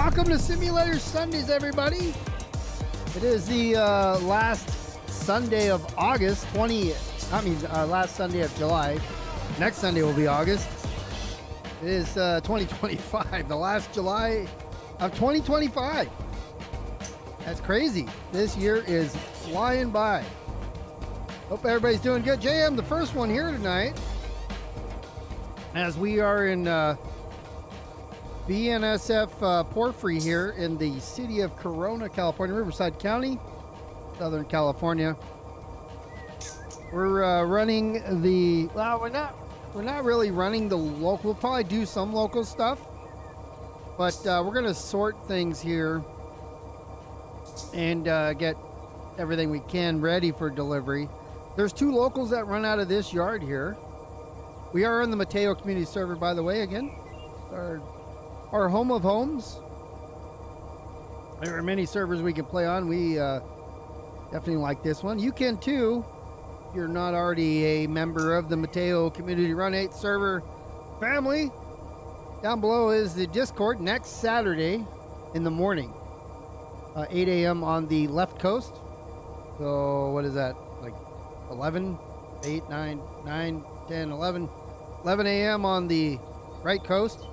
Welcome to Simulator Sundays, everybody. It is the last Sunday of August, last Sunday of July. Next Sunday will be August. It is 2025, the last July of 2025. That's crazy. This year is flying by. Hope everybody's doing good. JM, the first one here tonight, as we are in BNSF Porphyry here in the city of Corona, California, Riverside County, Southern California. We're running the, well, we're not really running the local. We'll probably do some local stuff, but we're going to sort things here and get everything we can ready for delivery. There's two locals that run out of this yard here. We are on the Mateo community server, by the way, again. Our home of homes. There are many servers we can play on. We definitely like this one. You can too, if you're not already a member of the Mateo Community Run 8 server family. Down below is the Discord next Saturday in the morning. 8 a.m. on the left coast. So what is that? Like 11, 8, 9, 9, 10, 11. 11 a.m. on the right coast.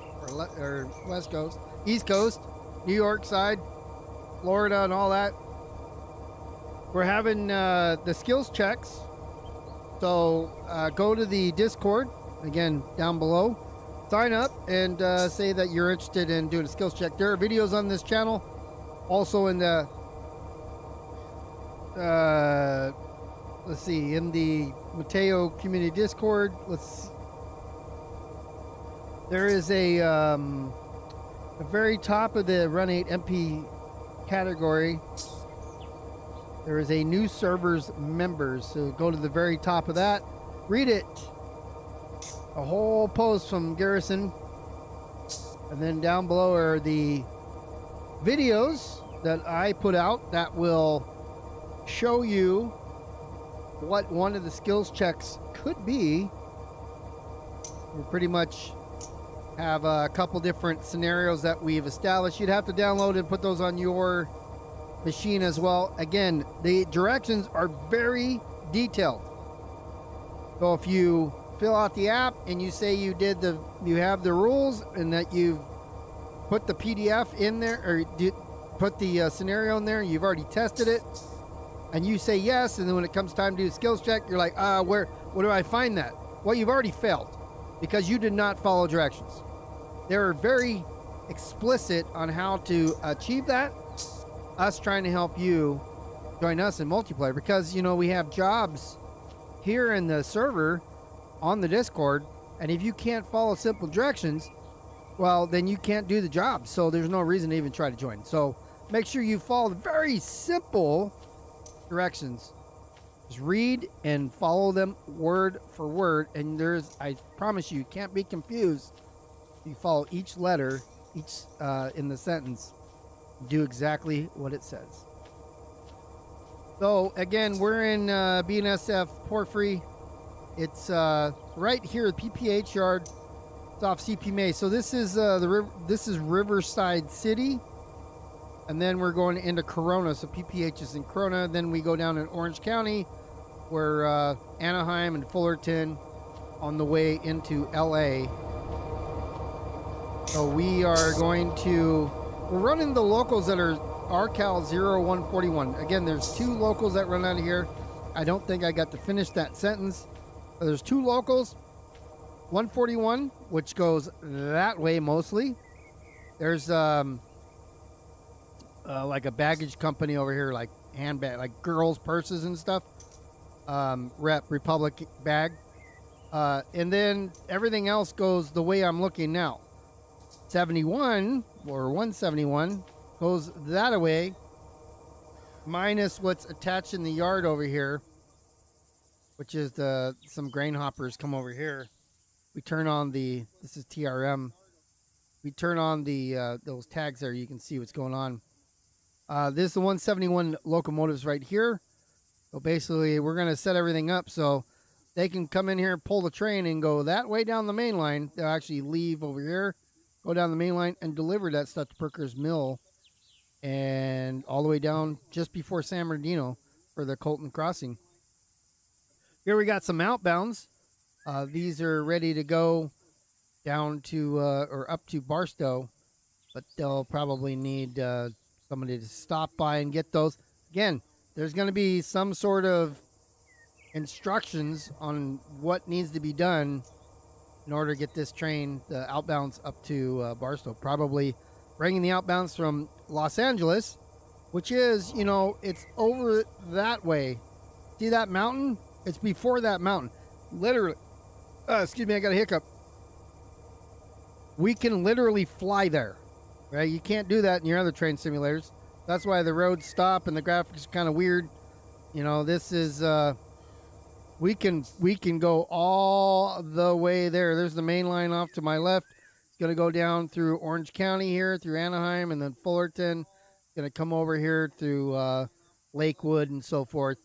Or west coast, east coast, New York side, Florida, and all that. We're having the skills checks, so go to the Discord again down below, sign up and say that you're interested in doing a skills check. There are videos on this channel, also in the let's see, in the Mateo community Discord. There is a very top of the Run 8 MP category. There is a new servers members. So go to the very top of that. Read it. A whole post from Garrison. And then down below are the videos that I put out that will show you what one of the skills checks could be. We're pretty much have a couple different scenarios that we've established. You'd have to download and put those on your machine as well. Again, the directions are very detailed. So if you fill out the app and you say you have the rules and that you've put the PDF in there, or put the scenario in there, you've already tested it, and you say yes, and then when it comes time to do a skills check, you're like, where do I find that? Well, you've already failed, because you did not follow directions. They're very explicit on how to achieve that. Us trying to help you join us in multiplayer, because, you know, we have jobs here in the server on the Discord, and if you can't follow simple directions, well, then you can't do the job. So there's no reason to even try to join. So make sure you follow the very simple directions. Just read and follow them word for word, and I promise you can't be confused. You follow each letter, in the sentence, do exactly what it says. So again, we're in BNSF Porphyry. It's right here at PPH yard. It's off CP May. So this is this is Riverside City, and then we're going into Corona. So PPH is in Corona. Then we go down in Orange County. We're Anaheim and Fullerton on the way into LA. So we're running the locals that are R-CAL0141. Again, there's two locals that run out of here. I don't think I got to finish that sentence. But there's two locals. 141, which goes that way mostly. There's like a baggage company over here, like handbag, like girls' purses and stuff. Republic bag. And then everything else goes the way I'm looking now. 71 or 171 goes that way, minus what's attached in the yard over here, which is some grain hoppers come over here. We turn on this is TRM. We turn on those tags there. You can see what's going on. This is the 171 locomotives right here. So basically, we're going to set everything up so they can come in here and pull the train and go that way down the main line. They'll actually leave over here go down the main line and deliver that stuff to Perkers Mill and all the way down just before San Bernardino for the Colton crossing. Here we got some outbounds. These are ready to go down to or up to Barstow, but they'll probably need somebody to stop by and get those. Again, there's going to be some sort of instructions on what needs to be done in order to get this train, the outbounds, up to Barstow. Probably bringing the outbounds from Los Angeles, which is, you know, it's over that way. See that mountain? It's before that mountain. Literally, excuse me, I got a hiccup. We can literally fly there, right? You can't do that in your other train simulators. That's why the roads stop and the graphics are kind of weird. You know, this is, we can go all the way there. There's the main line off to my left. It's going to go down through Orange County here, through Anaheim, and then Fullerton. It's going to come over here through Lakewood and so forth,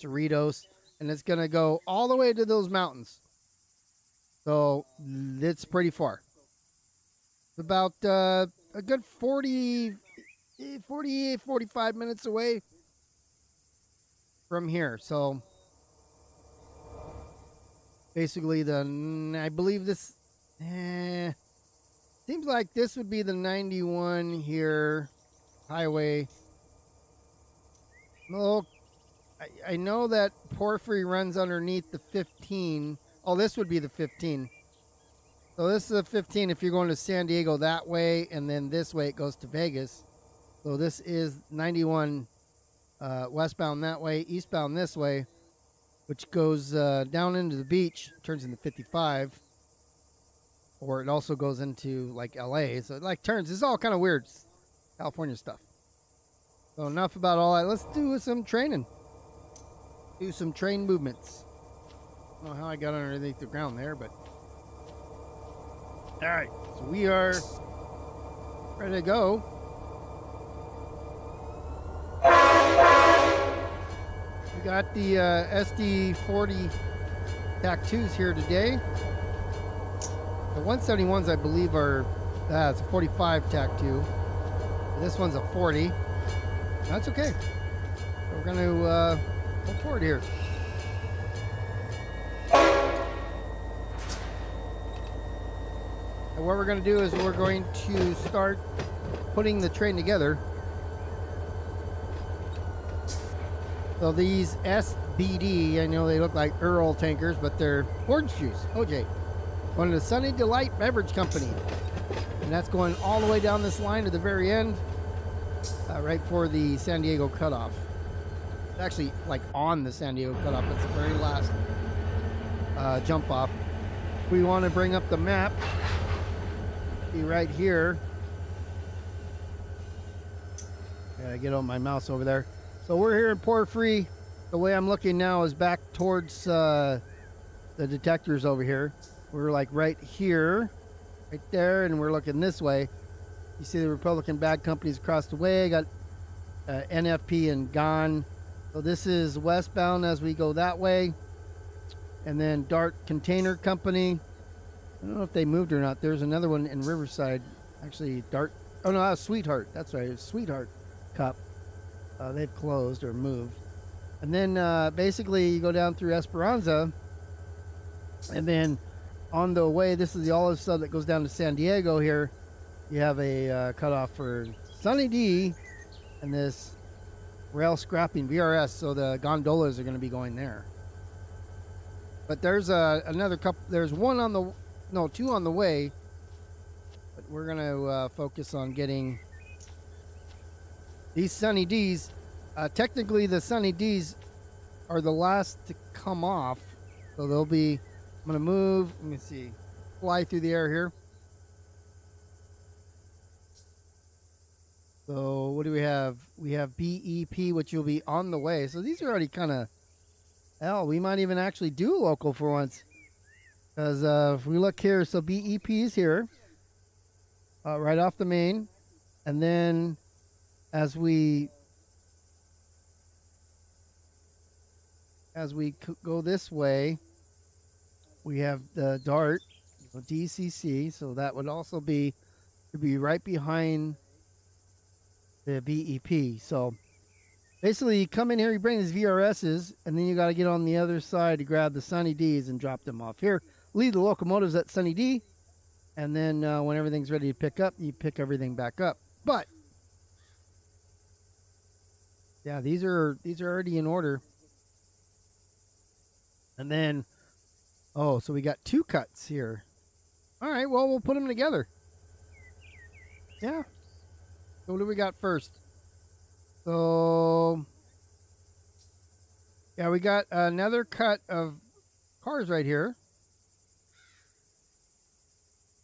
Cerritos, and it's going to go all the way to those mountains. So it's pretty far. It's about a good 45 minutes away from here. So basically, I believe this seems like this would be the 91 here highway. Well, I know that Porphyry runs underneath the 15. Oh, this would be the 15. So this is the 15 if you're going to San Diego that way, and then this way it goes to Vegas. So this is 91 westbound that way, eastbound this way, which goes down into the beach, turns into 55. Or it also goes into like LA. So it like turns. It's all kind of weird California stuff. So enough about all that. Let's do some training. Do some train movements. I don't know how I got underneath the ground there, but all right. So we are ready to go. We got the SD40 TAC 2s here today. The 171s, I believe, are it's a 45 TAC 2. This one's a 40. That's okay. So we're going to go forward here. And what we're going to do is we're going to start putting the train together. So these SBD, I know they look like Earl tankers, but they're orange juice, OJ. One of the Sunny Delight Beverage Company. And that's going all the way down this line to the very end, right for the San Diego cutoff. It's actually like on the San Diego cutoff. It's the very last jump off. We want to bring up the map. Be right here. Gotta get on my mouse over there. So we're here in Porphyry. The way I'm looking now is back towards the detectors over here. We're like right here, right there, and we're looking this way. You see the Republican bag companies across the way. I got NFP and GON. So this is westbound as we go that way. And then Dart Container Company. I don't know if they moved or not. There's another one in Riverside. Actually, Dart. Oh, no, that was Sweetheart. That's right. It was Sweetheart Cup. They've closed or moved. And then basically you go down through Esperanza. And then on the way, this is the olive sub that goes down to San Diego here. You have a cutoff for Sunny D and this rail scrapping VRS. So the gondolas are going to be going there. But there's another couple. There's one on the, no, two on the way. But we're going to focus on getting these Sunny Ds. Technically, the Sunny Ds are the last to come off. So they'll be, I'm going to move, let me see, fly through the air here. So what do we have? We have BEP, which will be on the way. So these are already kind of, hell, we might even actually do local for once. Because if we look here, so BEP is here. Right off the main. And then as we go this way, we have the Dart, DCC, so that would also be would be right behind the VEP. So basically, you come in here, you bring these VRSs, and then you got to get on the other side to grab the Sunny Ds and drop them off here. Leave the locomotives at Sunny D, and then when everything's ready to pick up, you pick everything back up. But yeah, these are already in order. And then, oh, so we got 2 cuts here. All right, well, we'll put them together. Yeah. So what do we got first? So, yeah, we got another cut of cars right here.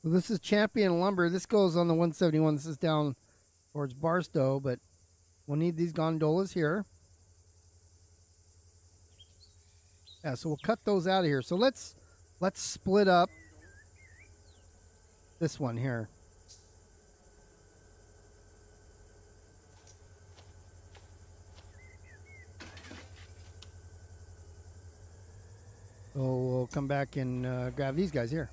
So this is Champion Lumber. This goes on the 171. This is down towards Barstow, but we'll need these gondolas here. Yeah, so we'll cut those out of here. So let's split up this one here. So we'll come back and grab these guys here.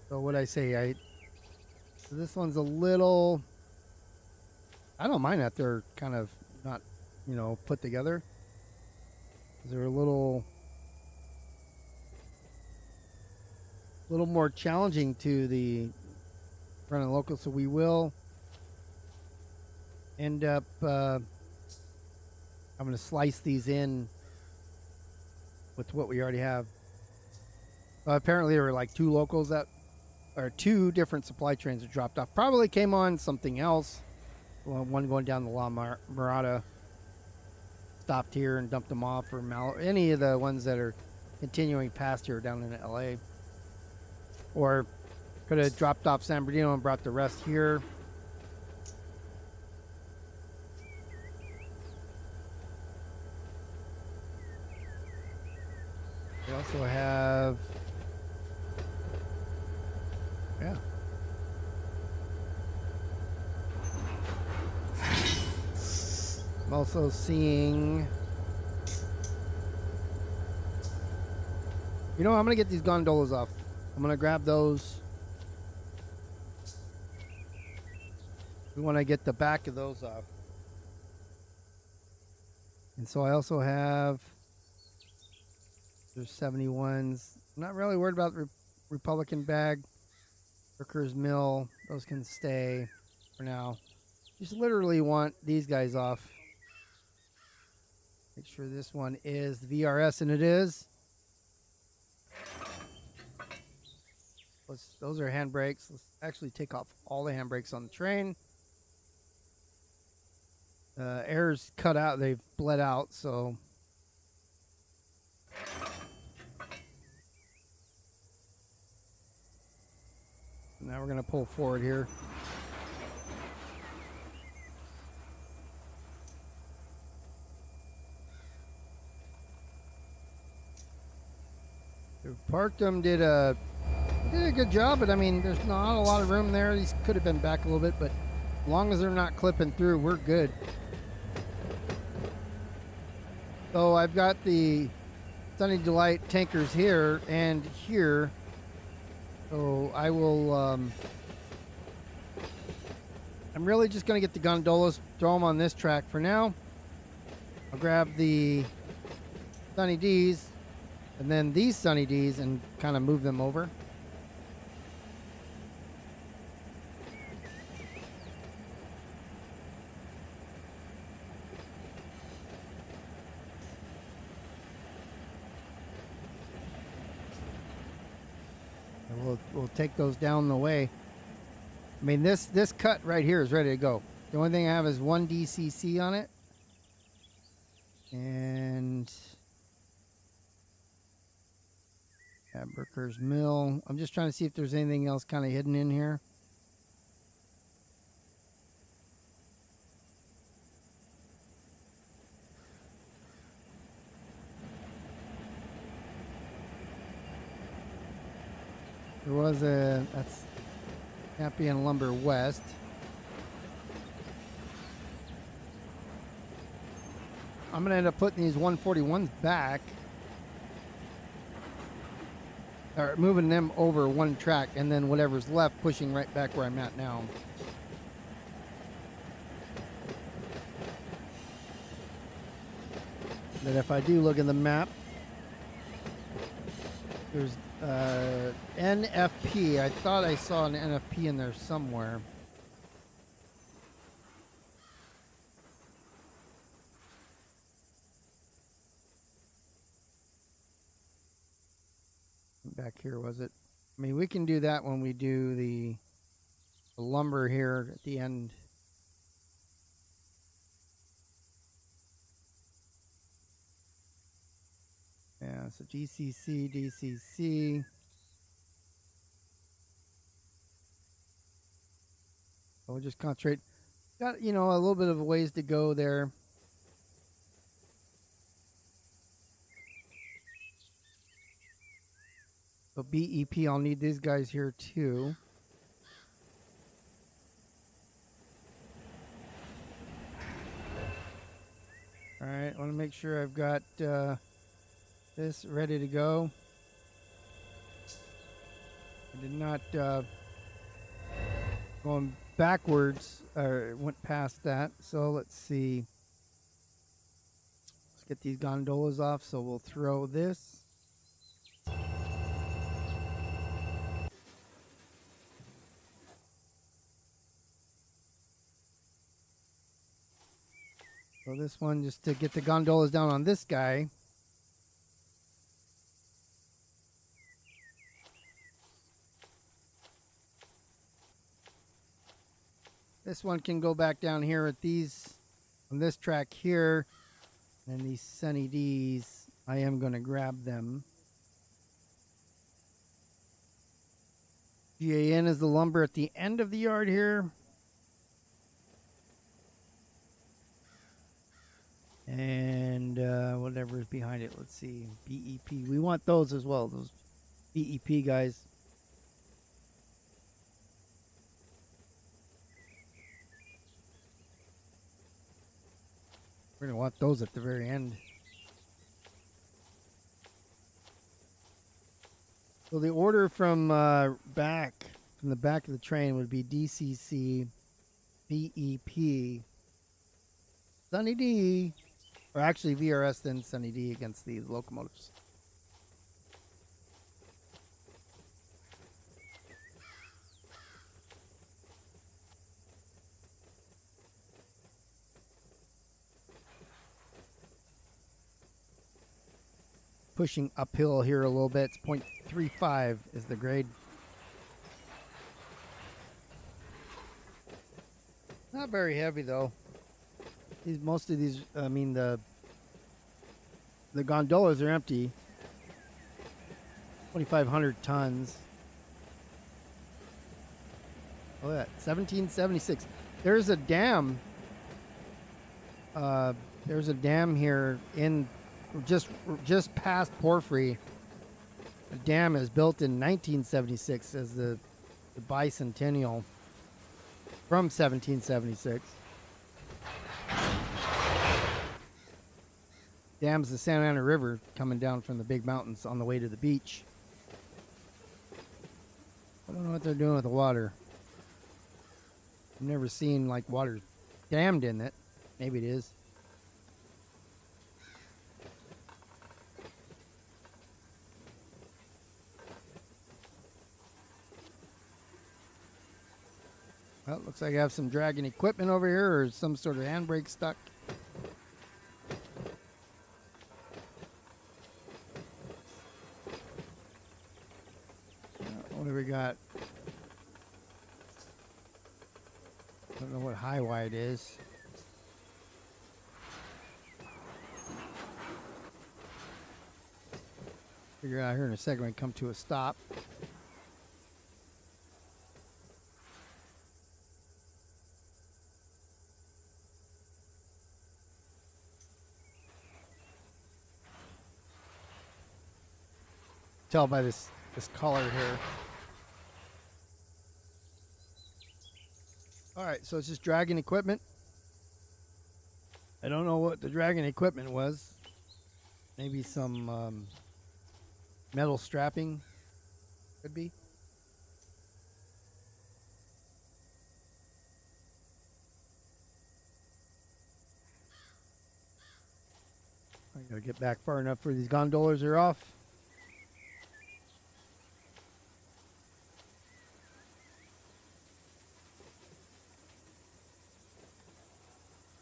So what I say, so this one's a little, I don't mind that they're kind of not, you know, put together. They're a little more challenging to the front and local, so we will end up I'm going to slice these in with what we already have. Apparently there were like 2 locals that, or 2 different supply trains that dropped off. Probably came on something else. One going down the La Mirada, stopped here and dumped them off, or any of the ones that are continuing past here down in LA. Or could have dropped off San Bernardino and brought the rest here. We also have, yeah. I'm also seeing, you know, I'm going to get these gondolas off. I'm going to grab those. We want to get the back of those off. And so I also have, there's 71s. I'm not really worried about the Republican bag. Workers Mill, those can stay for now. Just literally want these guys off. Make sure this one is the VRS, and it is. Those are handbrakes. Let's actually take off all the handbrakes on the train. Air's cut out. They've bled out, so. Now we're going to pull forward here. Parked them, did a good job, but I mean, there's not a lot of room there. These could have been back a little bit, but as long as they're not clipping through, we're good. So I've got the Sunny Delight tankers here and here. So I will, I'm really just going to get the gondolas, throw them on this track for now. I'll grab the Sunny D's and then these Sunny D's and kind of move them over. We'll take those down the way. I mean, this cut right here is ready to go. The only thing I have is 1 DCC on it. And yeah, Brooker's Mill. I'm just trying to see if there's anything else kind of hidden in here. There was that's Champion Lumber West. I'm going to end up putting these 141s back. or moving them over one track, and then whatever's left pushing right back where I'm at now. But if I do look at the map, there's NFP. I thought I saw an NFP in there somewhere. Back here, was it? I mean, we can do that when we do the lumber here at the end. Yeah, so DCC, DCC. We'll just concentrate. Got, you know, a little bit of a ways to go there. So BEP, I'll need these guys here too. All right, I want to make sure I've got this ready to go. I did not going backwards or went past that. So let's see. Let's get these gondolas off. So we'll throw this. So this one, just to get the gondolas down on this guy. This one can go back down here at these, on this track here. And these Sunny D's, I am going to grab them. GAN is the lumber at the end of the yard here. And whatever is behind it, let's see, BEP. We want those as well, those BEP guys. We're going to want those at the very end. So the order from the back of the train would be DCC, BEP, Sunny D, or actually VRS then Sunny D against these locomotives. Pushing uphill here a little bit. It's 0.35 is the grade. Not very heavy though. Most of these, I mean the gondolas are empty. 2,500 tons. Oh yeah, 1776. There's a dam. There's a dam here in just past Porphyry. The dam is built in 1976 as the bicentennial from 1776. Dam's the Santa Ana River coming down from the big mountains on the way to the beach. I don't know what they're doing with the water. I've never seen like water dammed in it. Maybe it is. Well, looks like I have some dragging equipment over here or some sort of handbrake stuck. What do we got? I don't know what high wide is. Figure out here in a second when we come to a stop. Tell by this color here. All right, so it's just dragging equipment. I don't know what the dragging equipment was. Maybe some metal strapping. Could be. I gotta get back far enough where these gondolas are off.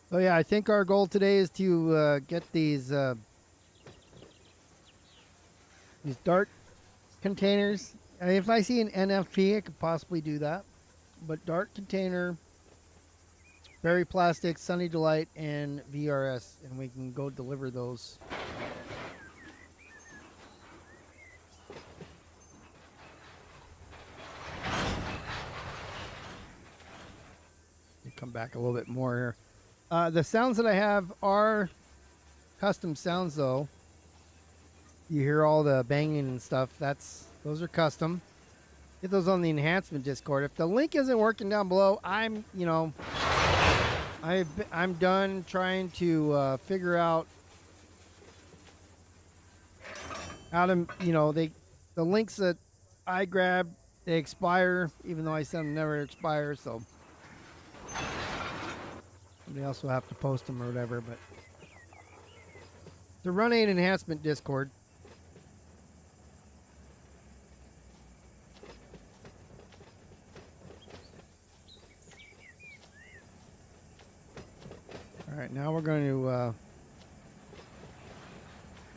So yeah, I think our goal today is to get these dart containers. If I see an NFP, I could possibly do that. But dart container, berry plastic, Sunny Delight, and VRS, and we can go deliver those. Come back a little bit more here. The sounds that I have are custom sounds, though. You hear all the banging and stuff. Those are custom. Get those on the enhancement Discord. If the link isn't working down below, I'm done trying to figure out how to, the links that I grab, they expire, even though I said them never expire, so somebody else will have to post them or whatever. But the Run 8 enhancement Discord. All right, now we're going to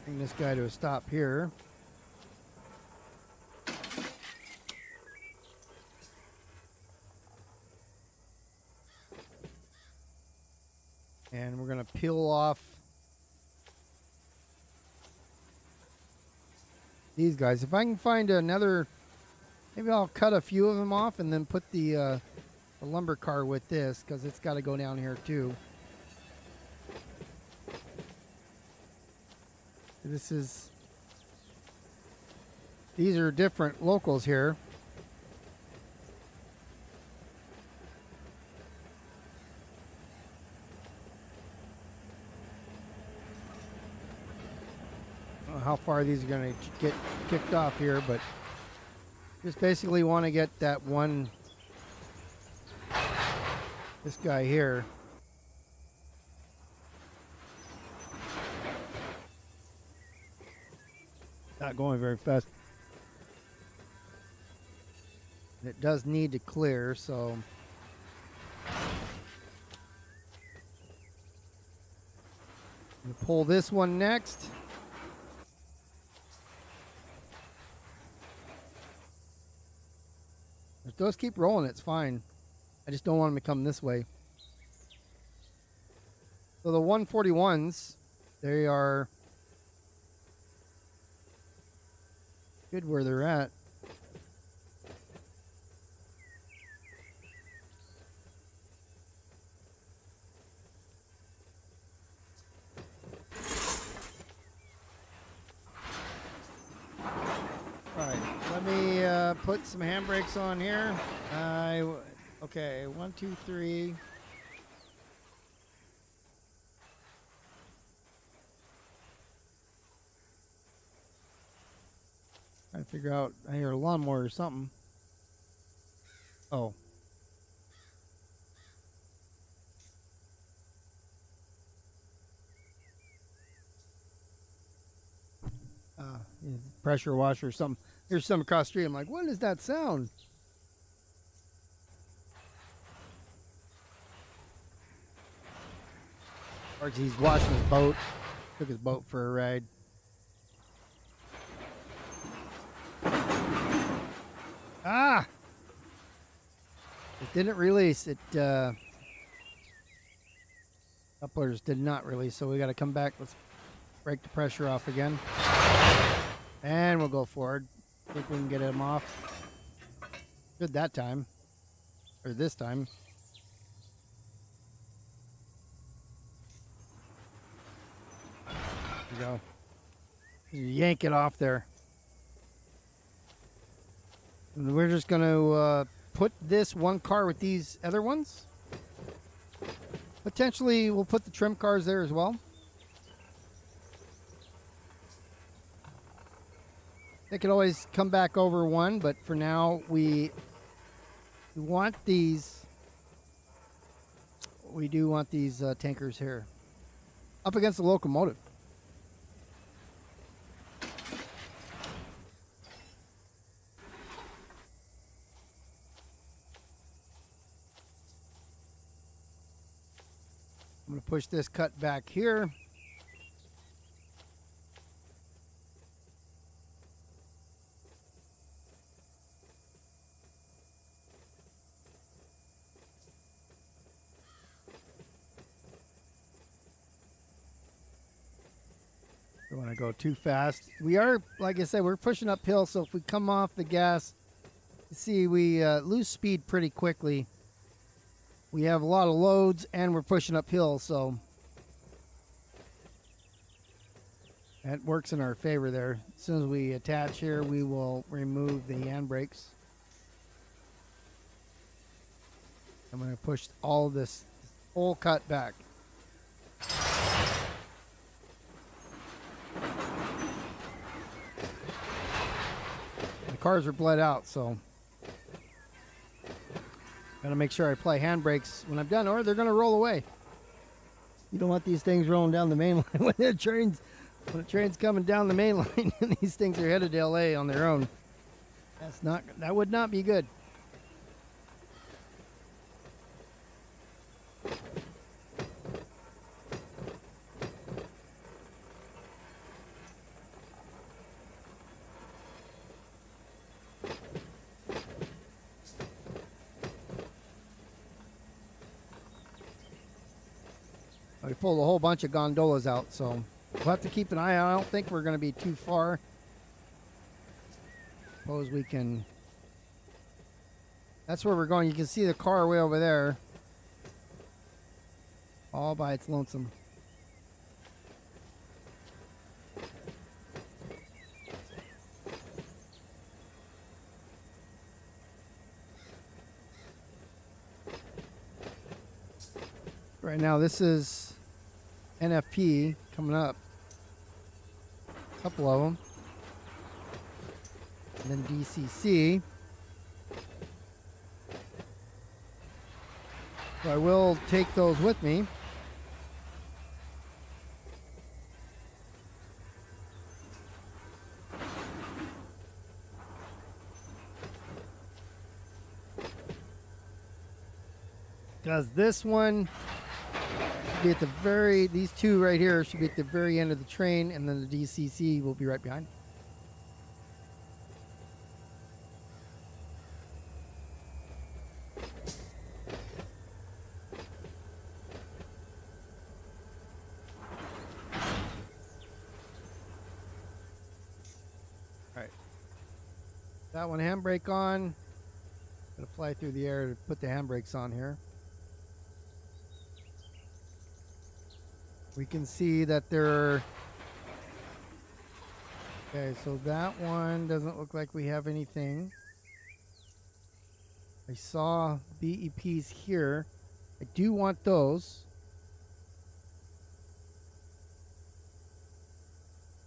bring this guy to a stop here. And we're going to peel off these guys. If I can find another, maybe I'll cut a few of them off and then put the lumber car with this, because it's got to go down here too. These are different locals here. I don't know how far these are going to get kicked off here, but just basically want to get that one, this guy here. Not going very fast. It does need to clear, so we'll pull this one next. If those keep rolling, it's fine. I just don't want them to come this way. So the 141s, they are good where they're at. Alright, let me put some handbrakes on here. Okay, 1, 2, 3. Trying to figure out, I hear a lawnmower or something. Oh. Pressure washer or something. There's some across the street. I'm like, what is that sound? Or he's washing his boat. Took his boat for a ride. Ah! It didn't release. Couplers did not release, so we got to come back. Let's break the pressure off again. And we'll go forward. Think we can get him off. Good that time. Or this time. There we go. Yank it off there. And we're just going to put this one car with these other ones. Potentially, we'll put the trim cars there as well. They could always come back over one, but for now we want these. We do want these tankers here up against the locomotive. I'm going to push this cut back here. Don't want to go too fast. We are, like I said, we're pushing uphill, so if we come off the gas, you see we lose speed pretty quickly. We have a lot of loads and we're pushing uphill, so that works in our favor there. As soon as we attach here, we will remove the handbrakes. I'm going to push all of this whole cut back. The cars are bled out, so gotta make sure I apply handbrakes when I'm done, or they're gonna roll away. You don't want these things rolling down the main line when the train's coming down the main line and these things are headed to LA on their own. That would not be good. We pulled a whole bunch of gondolas out, so we'll have to keep an eye out. I don't think we're going to be too far. Suppose we can. That's where we're going. You can see the car way over there, all by its lonesome. Right now, this is NFP coming up. A couple of them. And then DCC. So I will take those with me. Because this one be at the these two right here should be at the very end of the train, and then the DCC will be right behind. All right, that one handbrake on. Gonna fly through the air to put the handbrakes on here. We can see that they're okay, so that one doesn't look like we have anything. I saw BEPs here. I do want those.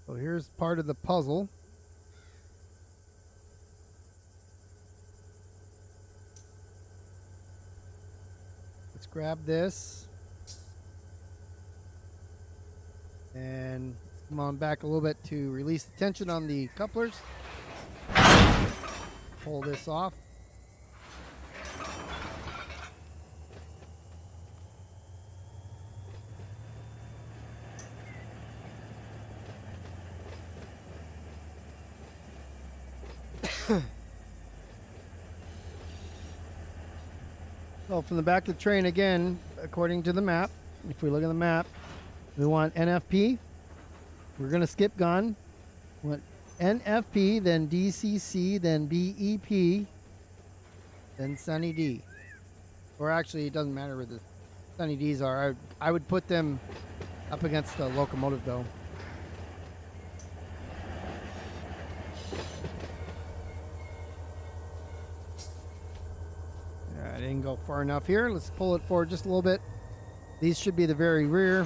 So here's part of the puzzle. Let's grab this. And come on back a little bit to release the tension on the couplers. Pull this off. So from the back of the train again, according to the map, if we look at the map, we want NFP. We're going to skip gun. We want NFP, then DCC, then BEP, then Sunny D. Or actually, it doesn't matter where the Sunny Ds are. I would put them up against the locomotive, though. I didn't go far enough here. Let's pull it forward just a little bit. These should be the very rear.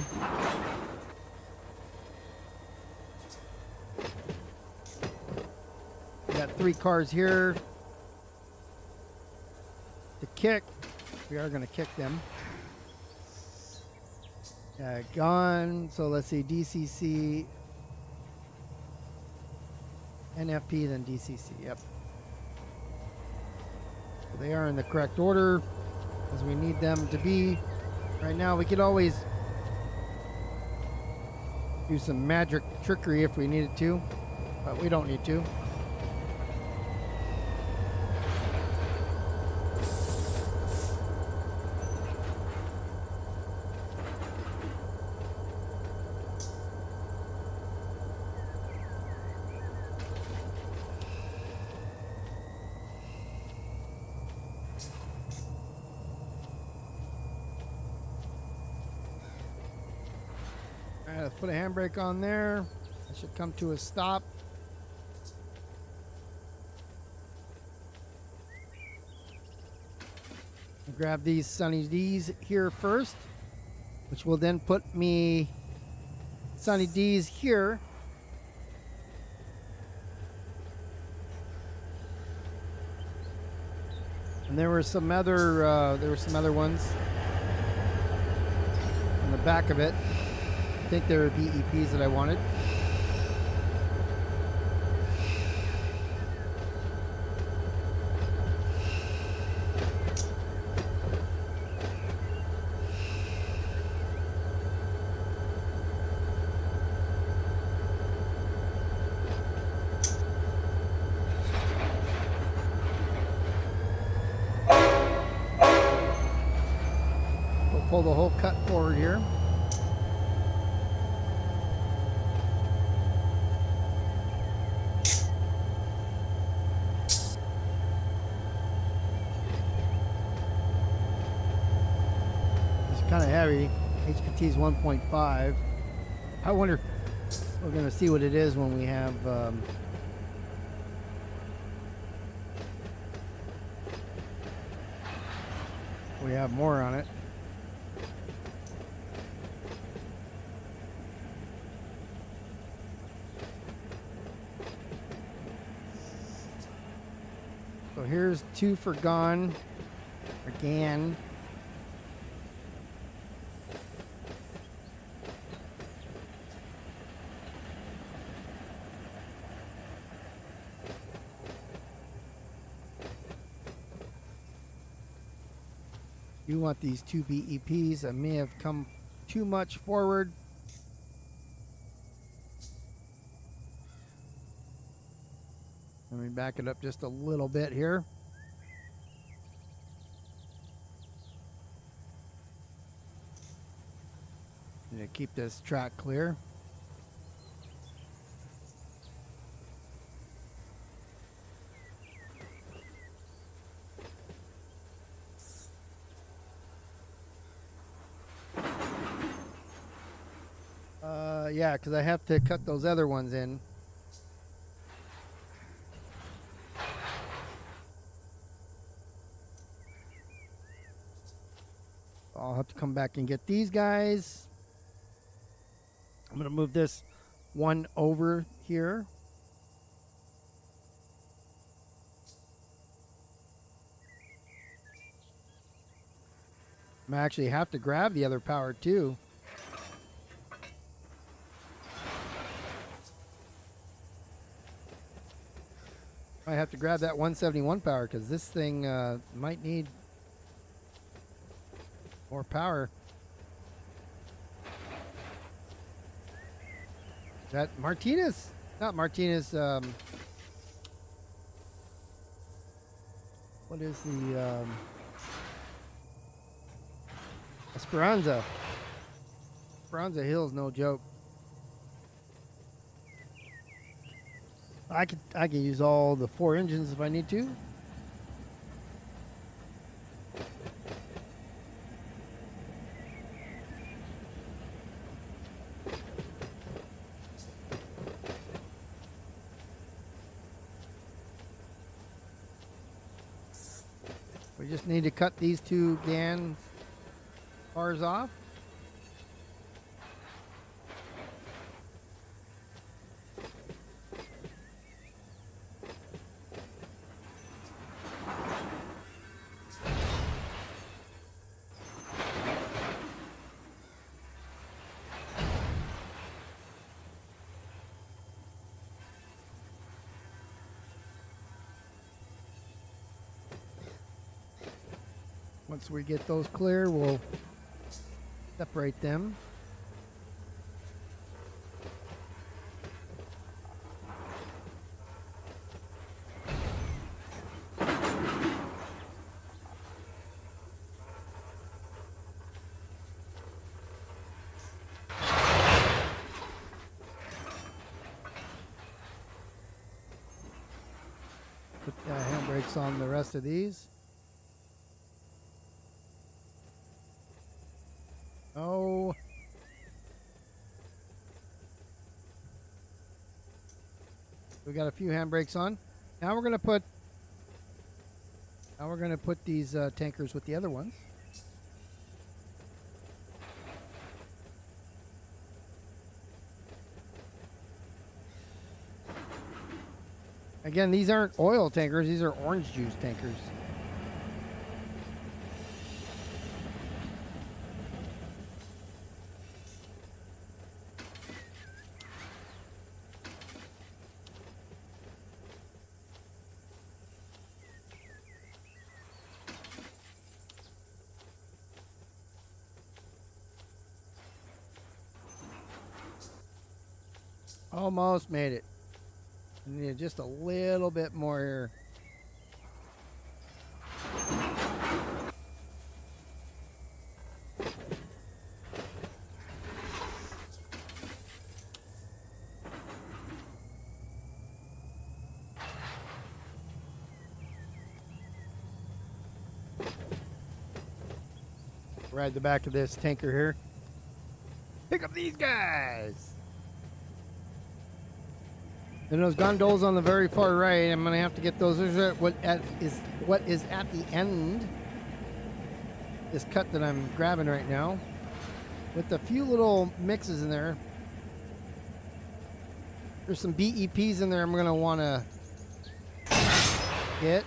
3 cars here to kick. We are going to kick them. Gone. So let's see, DCC, NFP, then DCC. Yep. So they are in the correct order as we need them to be. Right now, we could always do some magic trickery if we needed to, but we don't need to. Alright, let's put a handbrake on there. It should come to a stop. I'll grab these Sunny D's here first, which will then put me Sunny D's here. And there were some other ones on the back of it. I think there were BEPs that I wanted. We'll pull the whole cut forward here. Kind of heavy. HPT is 1.5. I wonder, we're going to see what it is when we have more on it. So here's 2 for gone, or GAN. You want these 2 BEPs. I may have come too much forward. Let me back it up just a little bit here. Need to keep this track clear. Yeah, because I have to cut those other ones in. I'll have to come back and get these guys. I'm going to move this one over here. I actually have to grab the other power too. I have to grab that 171 power because this thing might need more power. Is that Martinez? Not Martinez. What is the Esperanza? Esperanza Hill's no joke. I could use all the 4 engines if I need to. We just need to cut these 2 GAN bars off. Once we get those clear, we'll separate them. Put handbrakes on the rest of these. Oh. We got a few handbrakes on. Now we're gonna put these tankers with the other ones. Again, these aren't oil tankers, these are orange juice tankers. Almost made it. I need just a little bit more here. Ride the back of this tanker here. Pick up these guys. And those gondolas on the very far right, I'm gonna have to get those. Those are what is at the end. This cut that I'm grabbing right now, with a few little mixes in there. There's some BEPs in there. I'm gonna want to get.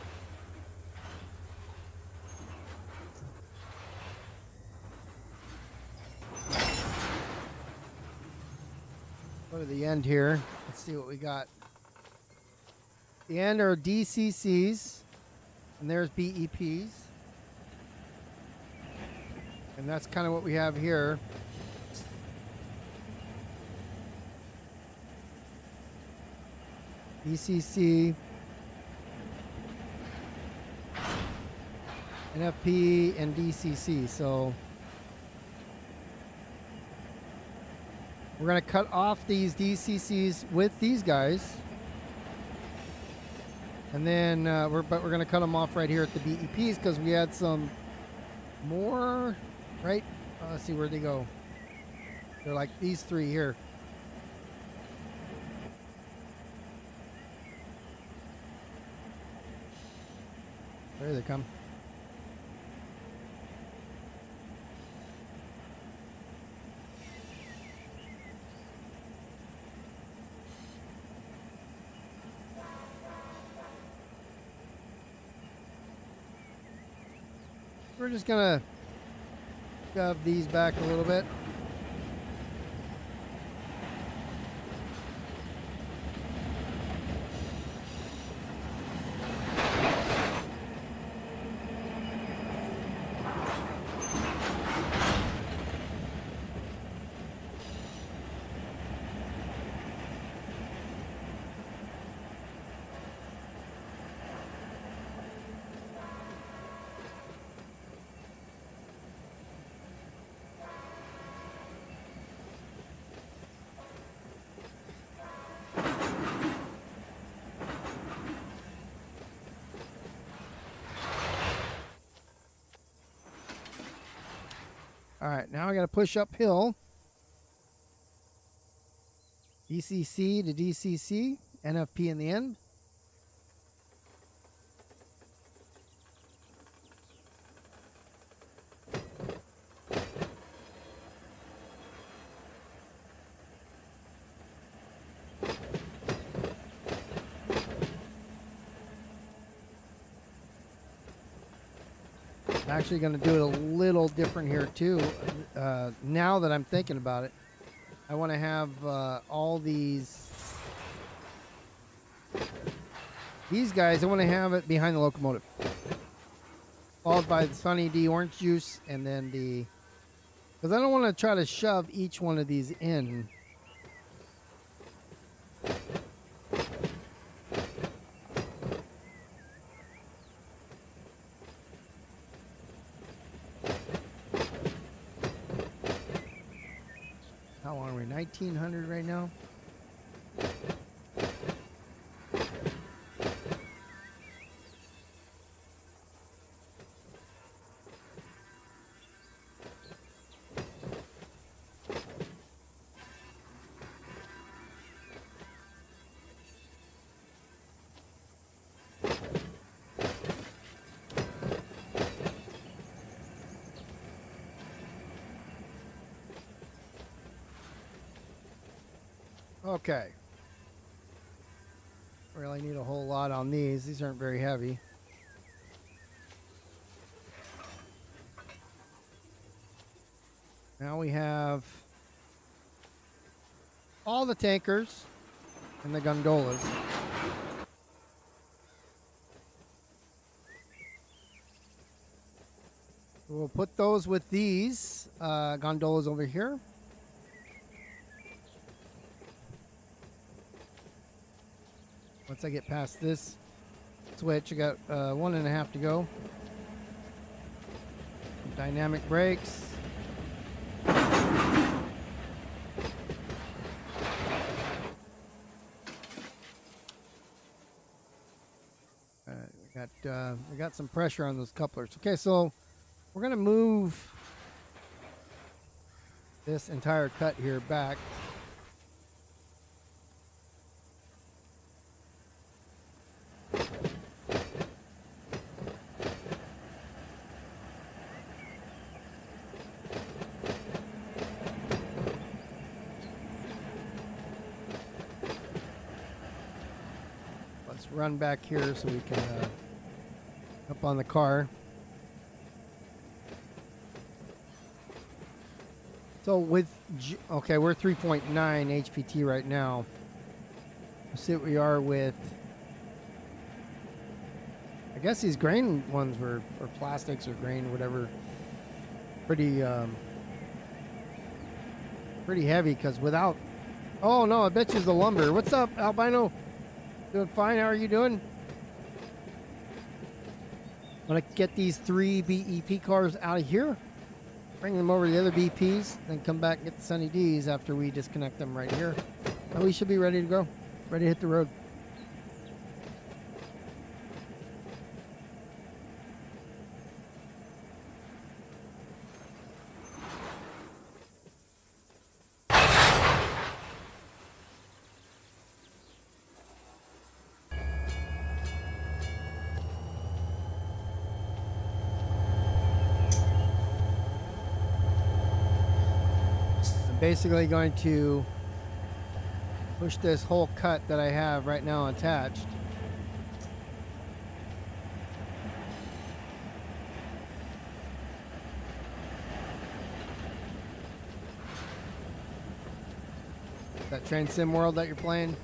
Go to the end here. Let's see what we got. The end are DCCs, and there's BEPs. And that's kind of what we have here. DCC, NFP, and DCC. So we're going to cut off these DCCs with these guys. And then we're going to cut them off right here at the BEPs because we had some more, right? Let's see where they go. They're like these three here. There they come. We're just gonna shove these back a little bit. All right, now I got to push uphill. DCC to DCC, NFP in the end. Actually going to do it a little different here too. Now that I'm thinking about it, I want to have all these guys, I want to have it behind the locomotive. followed by the Sunny D orange juice, and then the, because I don't want to try to shove each one of these in. How long are we? 1900 right now? Okay. Really need a whole lot on these. These aren't very heavy. Now we have all the tankers and the gondolas. We'll put those with these gondolas over here. Once I get past this switch, I got 1.5 to go. Dynamic brakes. We got some pressure on those couplers. Okay, so we're gonna move this entire cut here back. Let's run back here so we can up on the car. So with, okay, we're 3.9 HPT right now. Let's see what we are with, I guess these grain ones were, or plastics or grain, whatever. Pretty heavy, because without, oh no, I bet you the lumber. What's up, Albino? Doing fine, how are you doing? I'm gonna get these 3 BEP cars out of here, bring them over to the other BPs, then come back and get the Sunny Ds after we disconnect them right here. And we should be ready to go, ready to hit the road. Basically going to push this whole cut that I have right now attached. That Train Sim World that you're playing.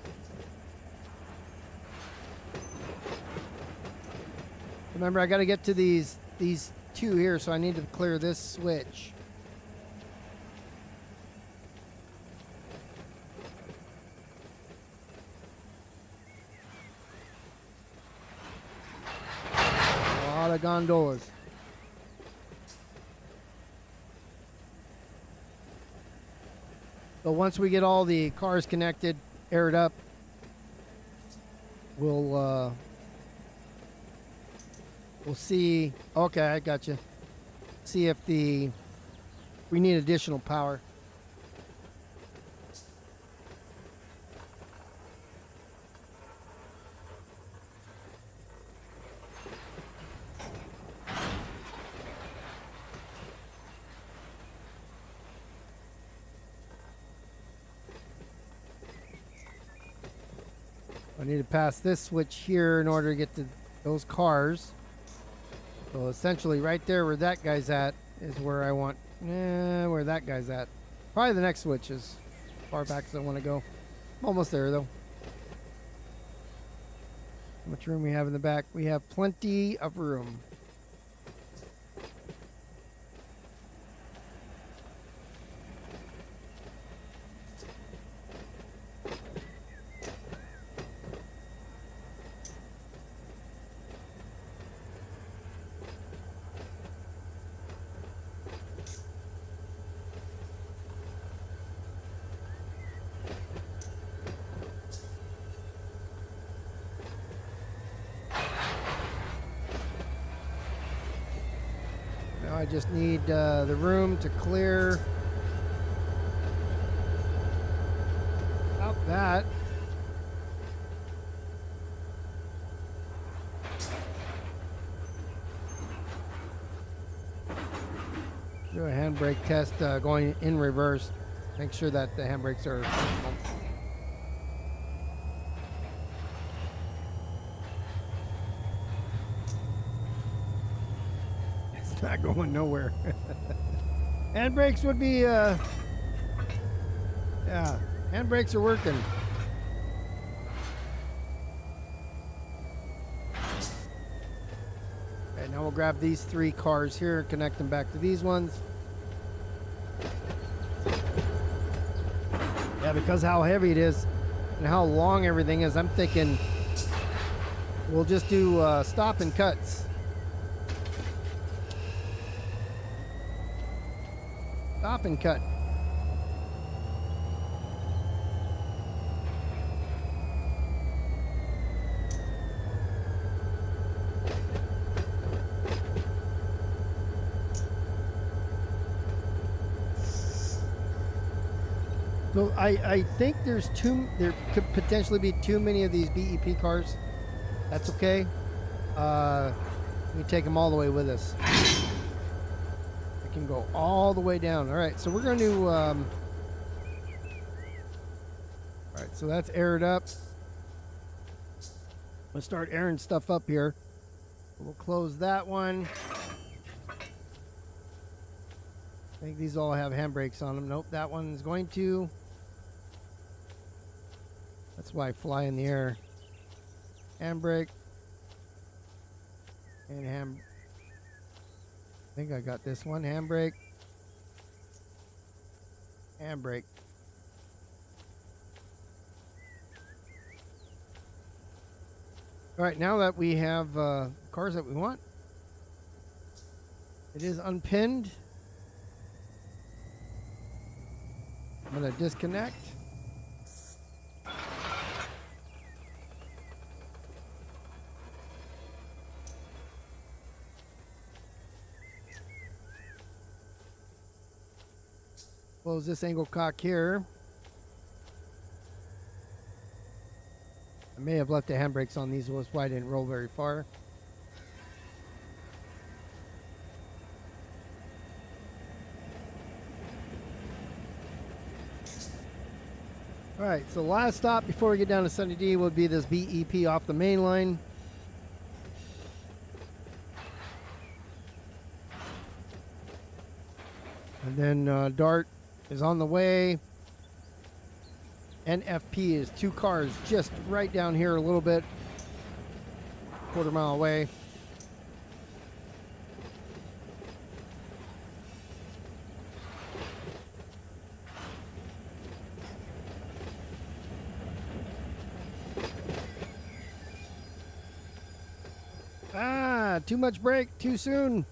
Remember, I got to get to these 2 here, so I need to clear this switch. Gondolas. So once we get all the cars connected, aired up, we'll see. Okay, I got you. See if we need additional power. I need to pass this switch here in order to get to those cars. So essentially right there where that guy's at is where I want, where that guy's at. Probably the next switch is as far back as I want to go. I'm almost there though. How much room we have in the back? We have plenty of room. I just need the room to clear out that. Do a handbrake test going in reverse. Make sure that the handbrakes are functional. It's not going nowhere. Handbrakes would be, yeah, handbrakes are working. Okay, now we'll grab these 3 cars here, connect them back to these ones. Yeah, because how heavy it is and how long everything is, I'm thinking we'll just do stop and cuts. Stop and cut. So I think there could potentially be too many of these BEP cars. That's okay. We take them all the way with us. It can go all the way down. All right, so we're going to all right, so that's aired up. Let's start airing stuff up here. We'll close that one. I think these all have handbrakes on them. Nope, that one's going to. That's why I fly in the air. Handbrake. And I think I got this one. Handbrake. Handbrake. All right, now that we have cars that we want, it is unpinned. I'm going to disconnect. Close this angle cock here. I may have left the handbrakes on these, that's why I didn't roll very far. All right, so last stop before we get down to Sunny D would be this BEP off the main line. And then Dart is on the way. NFP is 2 cars just right down here a little bit, quarter mile away. Ah, too much brake, too soon.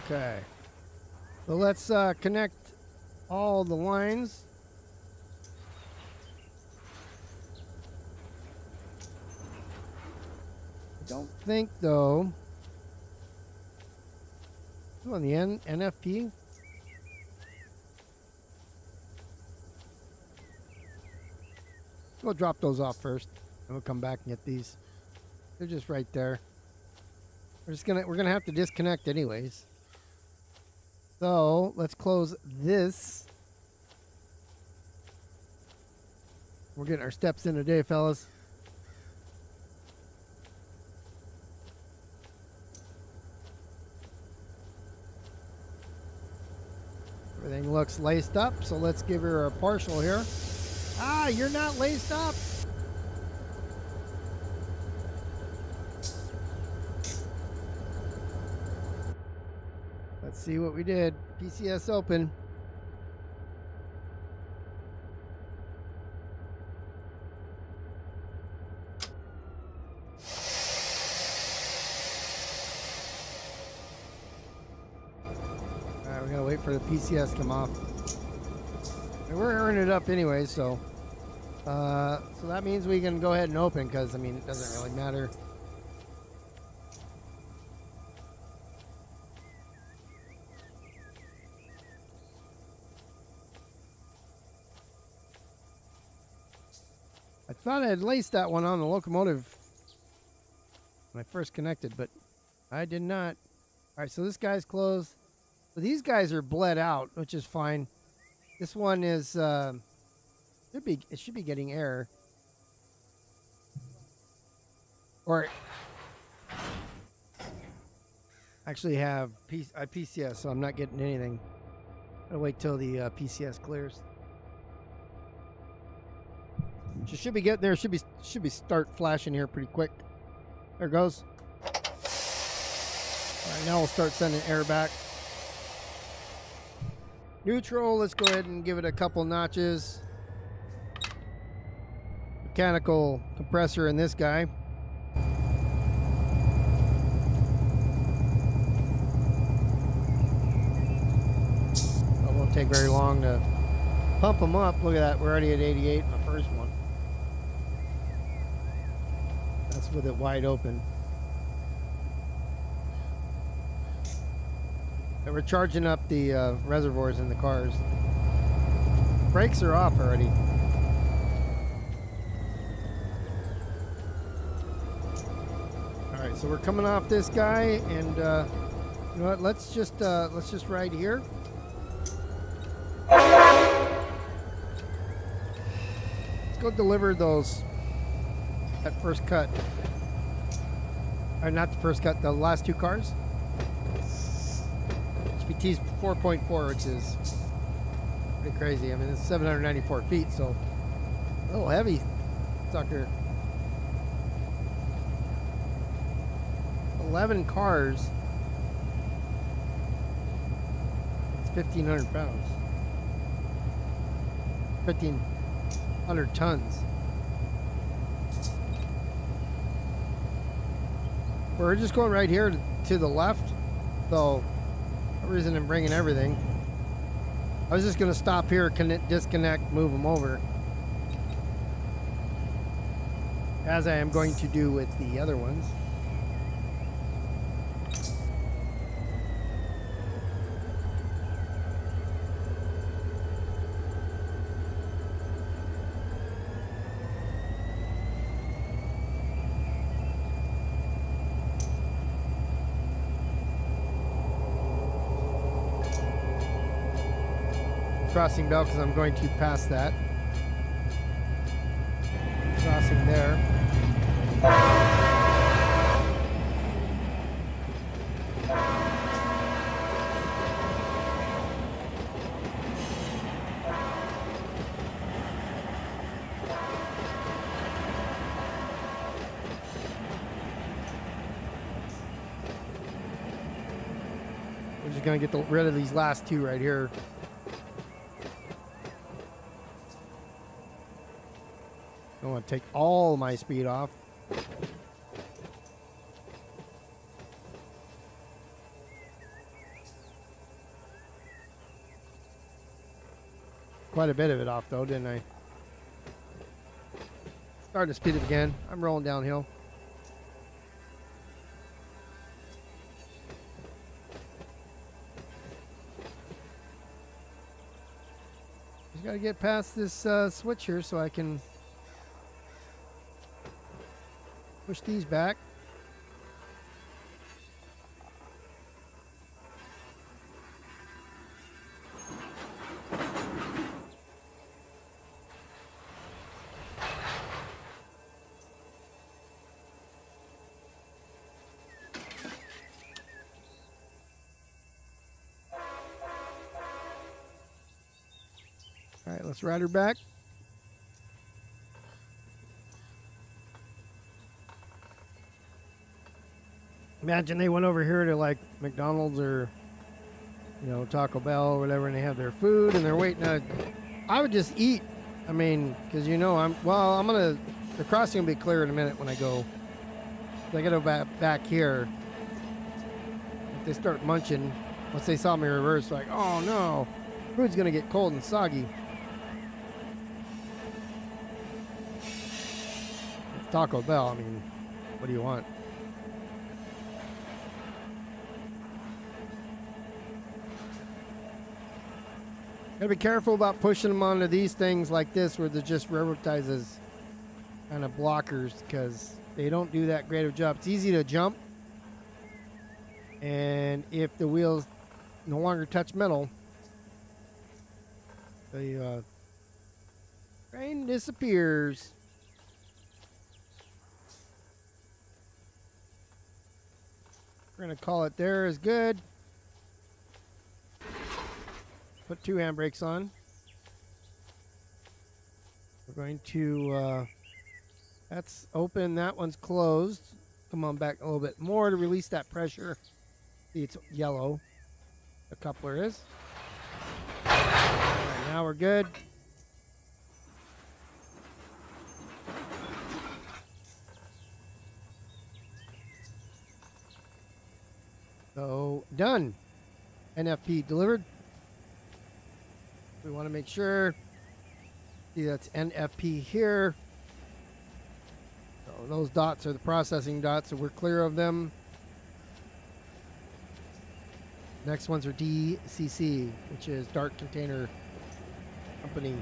Okay, so let's connect all the lines. I don't think though. On the NFP. We'll drop those off first, and we'll come back and get these. They're just right there. We're gonna have to disconnect anyways. So let's close this We're getting our steps in today, fellas. Everything looks laced up, so let's give her a partial here. Ah, you're not laced up. Let's see what we did. PCS open. Alright, we gotta wait for the PCS to come off. And we're earning it up anyway, so that means we can go ahead and open, because I mean it doesn't really matter. I thought I had laced that one on the locomotive when I first connected, but I did not. Alright, so this guy's closed. So these guys are bled out, which is fine. This one is it should be getting air. Or actually have PCS, so I'm not getting anything. Gotta wait till the PCS clears. She should be getting there. Should be start flashing here pretty quick. There it goes. All right, now we'll start sending air back. Neutral. Let's go ahead and give it a couple notches. Mechanical compressor in this guy. It won't take very long to pump them up. Look at that. We're already at 88 in the first one. That's with it wide open. And we're charging up the reservoirs in the cars. Brakes are off already. All right, so we're coming off this guy, and you know what? Let's just ride here. Let's go deliver those. That first cut. Or not the first cut, the last two cars. HPT's 4.4, which is pretty crazy. I mean, it's 794 feet, so a little heavy sucker. 11 cars. It's 1,500 pounds. 1,500 tons. We're just going right here to the left, so no reason in bringing everything. I was just going to stop here, disconnect, move them over, as I am going to do with the other ones. Crossing belt because I'm going to pass that. Crossing there. We're just going to get rid of these last two right here. I want to take all my speed off. Quite a bit of it off though, didn't I? Starting to speed up again. I'm rolling downhill. Just got to get past this switch here so I can push these back. All right, let's ride her back. Imagine they went over here to like McDonald's or, you know, Taco Bell or whatever, and they have their food and they're waiting. I would just eat. I mean, because you know, the crossing will be clear in a minute when I go. I gotta go back here. If they start munching, once they saw me reverse, like, oh no, food's gonna get cold and soggy. It's Taco Bell. I mean, what do you want? Gotta be careful about pushing them onto these things like this where they're just railroad ties as kind of blockers, because they don't do that great of a job. It's easy to jump, and if the wheels no longer touch metal, the train disappears. We're gonna call it there is good. Put 2 handbrakes on. We're going to, that's open, that one's closed. Come on back a little bit more to release that pressure. See, it's yellow. The coupler is. All right, now we're good. So, done. NFP delivered. We want to make sure. See, that's NFP here. So those dots are the processing dots, so we're clear of them. Next ones are DCC, which is Dark Container Company.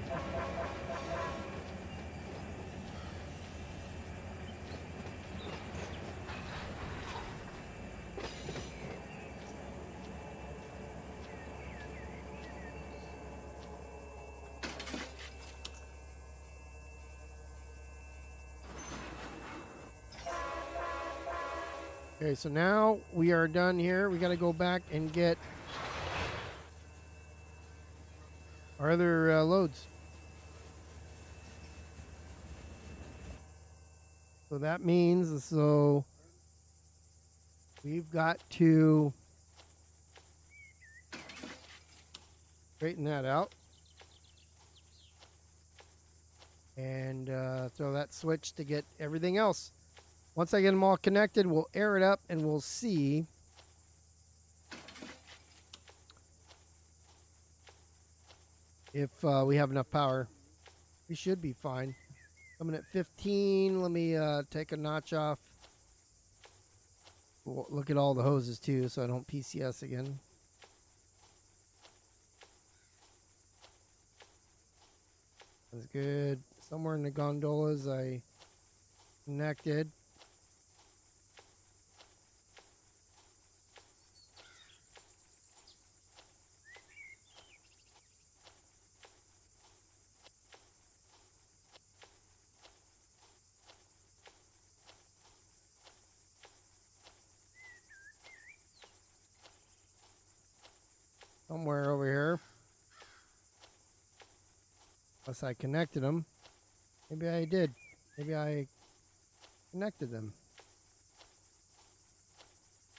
Okay, so now we are done here. We got to go back and get our other loads. So that means, so we've got to straighten that out and throw that switch to get everything else. Once I get them all connected, we'll air it up and we'll see if we have enough power. We should be fine. Coming at 15. Let me take a notch off. We'll look at all the hoses too, so I don't PCS again. That's good. Somewhere in the gondolas I connected. Somewhere over here. Unless I connected them. Maybe I did. Maybe I connected them.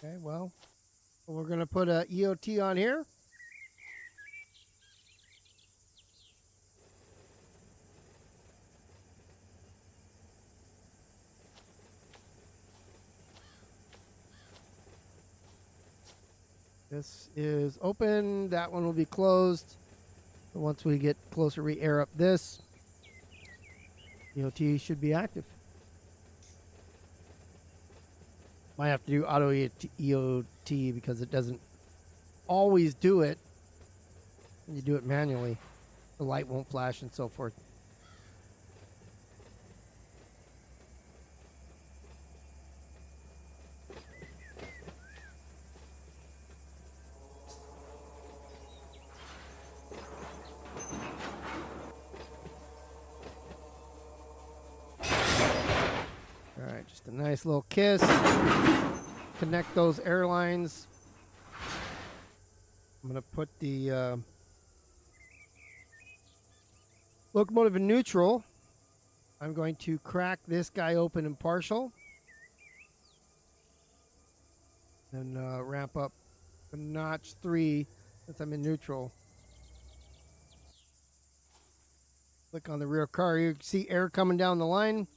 Okay, well, we're going to put a EOT on here. This is open. That one will be closed. So once we get closer, we air up this. EOT should be active. Might have to do auto EOT because it doesn't always do it. When you do it manually, the light won't flash and so forth. Just a nice little kiss. Connect those airlines. I'm going to put the Locomotive in neutral. I'm going to crack this guy open in partial. And ramp up a notch 3 since I'm in neutral. Click on the rear car. You can see air coming down the line.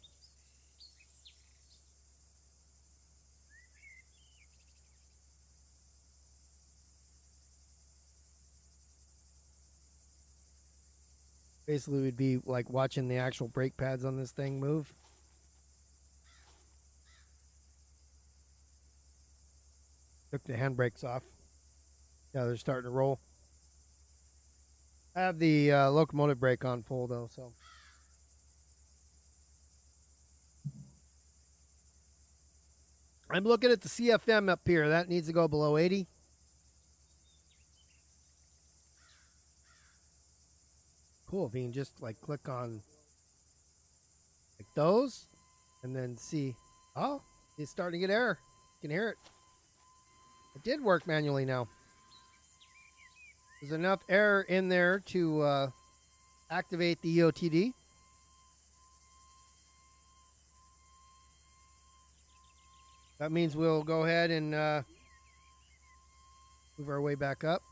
Basically, we'd be like watching the actual brake pads on this thing move. Took the handbrakes off. Yeah, they're starting to roll. I have the locomotive brake on full though, so. I'm looking at the CFM up here. That needs to go below 80. Cool. If you can just like click on like those and then see. Oh, it's starting to get error. You can hear it. It did work manually now. There's enough error in there to activate the EOTD. That means we'll go ahead and move our way back up.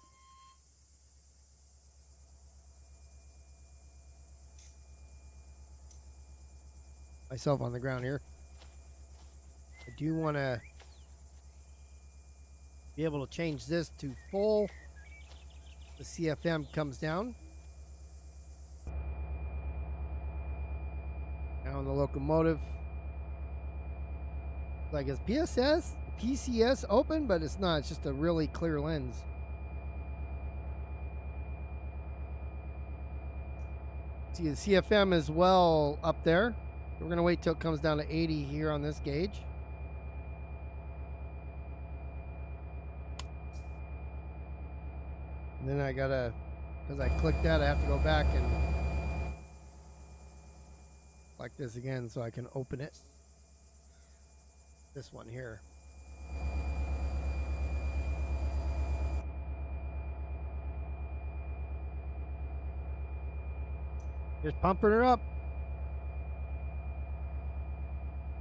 Myself on the ground here. I do want to be able to change this to full. The CFM comes down. Now on the locomotive. Like it's PCS open, but it's not. It's just a really clear lens. See the CFM as well up there. We're going to wait till it comes down to 80 here on this gauge. And then I gotta, because I clicked that, I have to go back and like this again so I can open it. This one here. Just pumping her up.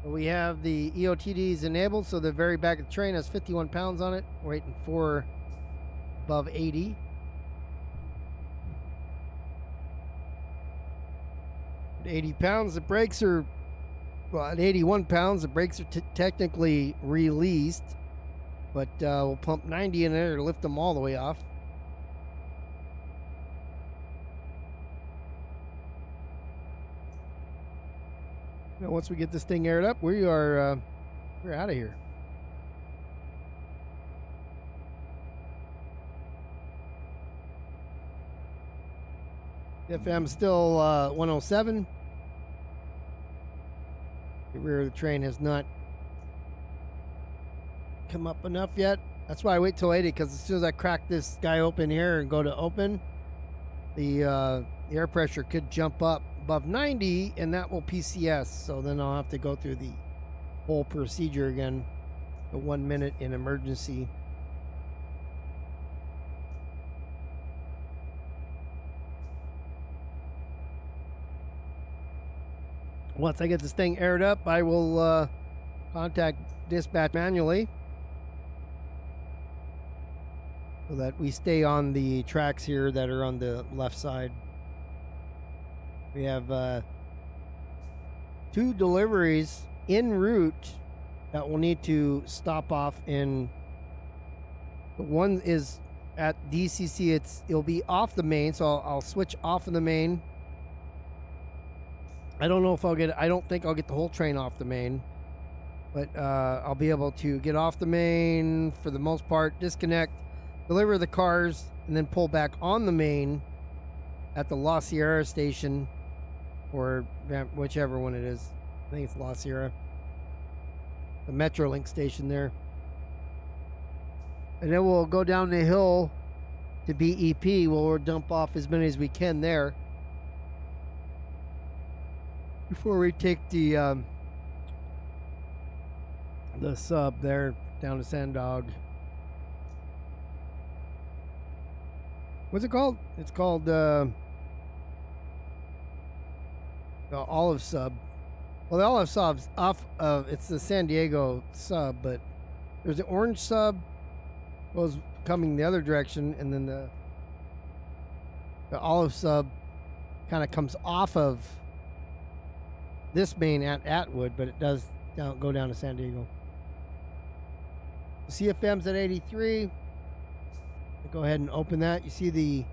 We have the EOTDs enabled, so the very back of the train has 51 pounds on it. We're waiting for above 80. At 80 pounds, the brakes are, well, at 81 pounds, the brakes are technically released, but we'll pump 90 in there to lift them all the way off. Now, once we get this thing aired up, we're out of here. FM still 107. The rear of the train has not come up enough yet. That's why I wait till 80, because as soon as I crack this guy open here and go to open, the air pressure could jump up above 90, and that will PCS. So then I'll have to go through the whole procedure again, the 1 minute in emergency. Once I get this thing aired up, I will contact dispatch manually so that we stay on the tracks here that are on the left side. We have 2 deliveries en route that will need to stop off in. One is at DCC. It'll be off the main, so I'll switch off of the main. I don't know if I don't think I'll get the whole train off the main, but I'll be able to get off the main for the most part, disconnect, deliver the cars, and then pull back on the main at the La Sierra station, or whichever one it is. I think it's La Sierra, the Metrolink station there. And then we'll go down the hill to BEP. We'll dump off as many as we can there before we take the sub there down to Sandog. What's it called? It's called The olive sub. Well, the olive sub's off of, it's the San Diego sub, but there's an orange sub goes coming the other direction, and then the olive sub kind of comes off of this main at Atwood, but it does go down to San Diego. The CFM's at 83. I'll go ahead and open that. You see the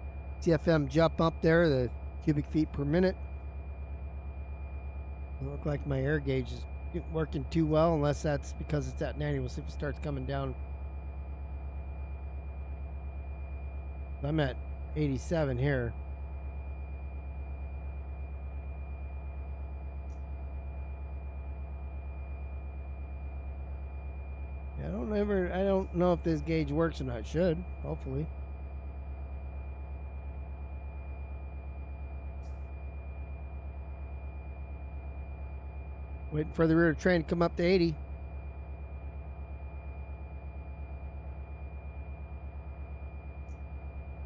CFM jump up there, the cubic feet per minute. Doesn't look like my air gauge is working too well, unless that's because it's at 90. We'll see if it starts coming down. I'm at 87 here. I don't know if this gauge works or not. It should, hopefully. Waiting for the rear train to come up to 80.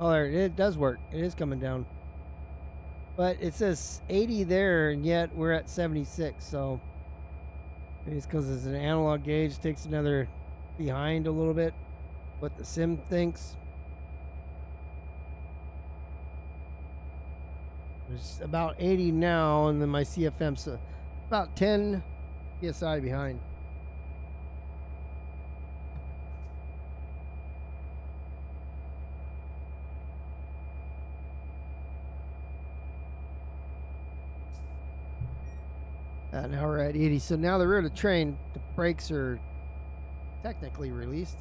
Oh, there it does work. It is coming down. But it says 80 there, and yet we're at 76. So maybe it's because it's an analog gauge. Takes another behind a little bit what the sim thinks. There's about 80 now, and then my CFM's about 10 PSI behind. Now we're at 80. So now the rear of the train, the brakes are technically released.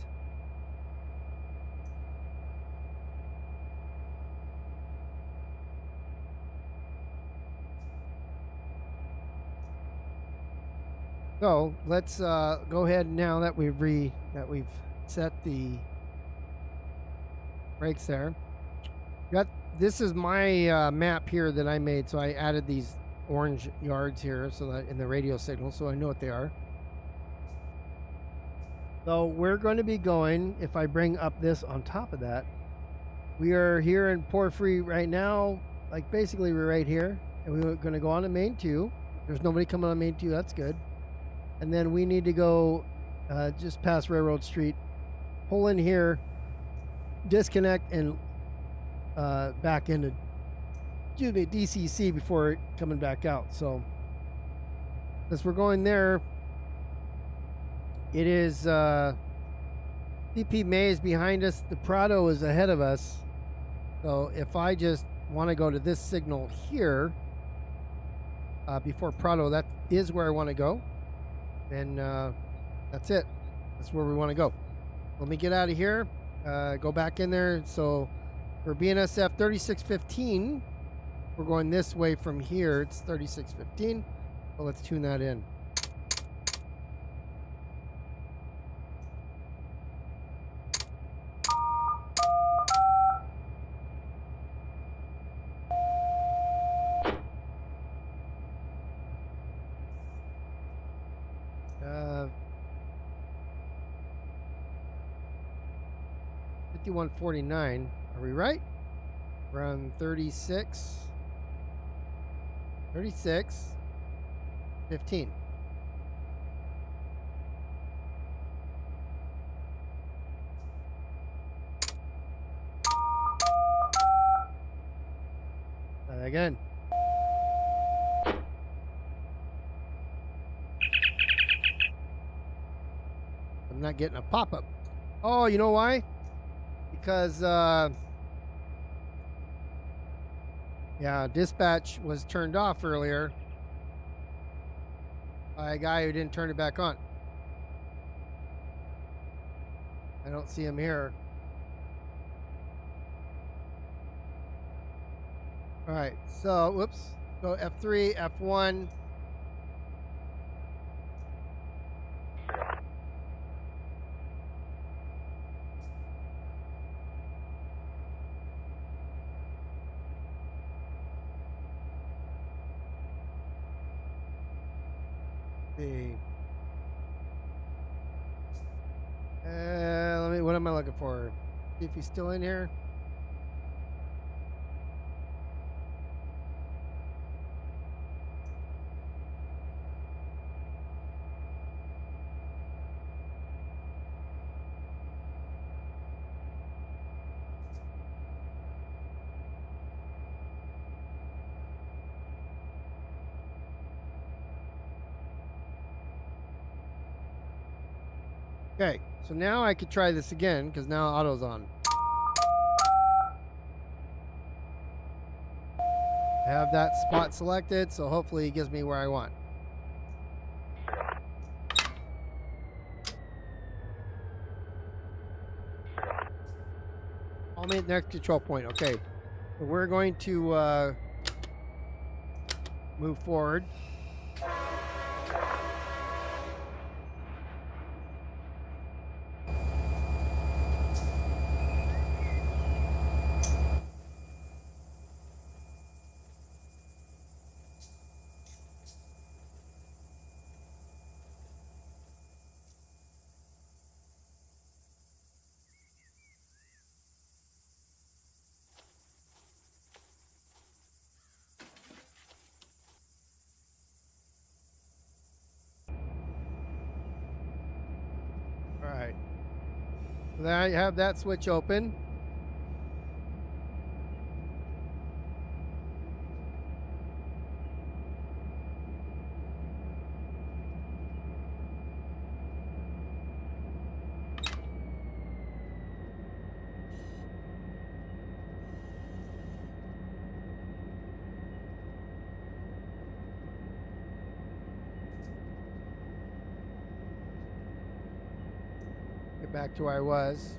So let's go ahead now that we've set the brakes there. This is my map here that I made, so I added these orange yards here so that in the radio signal, so I know what they are. So we're going to be going, if I bring up this on top of that, we are here in Porphyry right now, like basically we're right here, and we're going to go on to main 2. There's nobody coming on main 2, that's good. And then we need to go just past Railroad Street, pull in here, disconnect, and back into DCC before coming back out. So as we're going there, it is CP May is behind us. The Prado is ahead of us. So if I just want to go to this signal here before Prado, that is where I want to go. And that's it. That's where we want to go. Let me get out of here. Go back in there. So for BNSF 3615, we're going this way from here. It's 3615. So let's tune that in. Uh, 5149. Are we right? We're on 36. 36. 15. Again. I'm not getting a pop-up. Oh, you know why? Because yeah, dispatch was turned off earlier by a guy who didn't turn it back on. I don't see him here. All right, so whoops, go F3, F1. What am I looking for? See if he's still in here. Okay, so now I could try this again because now auto's on. I have that spot selected, so hopefully it gives me where I want. I'll make the next control point. Okay, so we're going to move forward. All right. So now I have that switch open. Get back to where I was.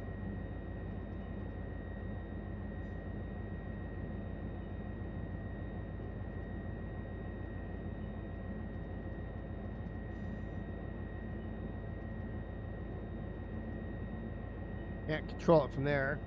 Can't control it from there.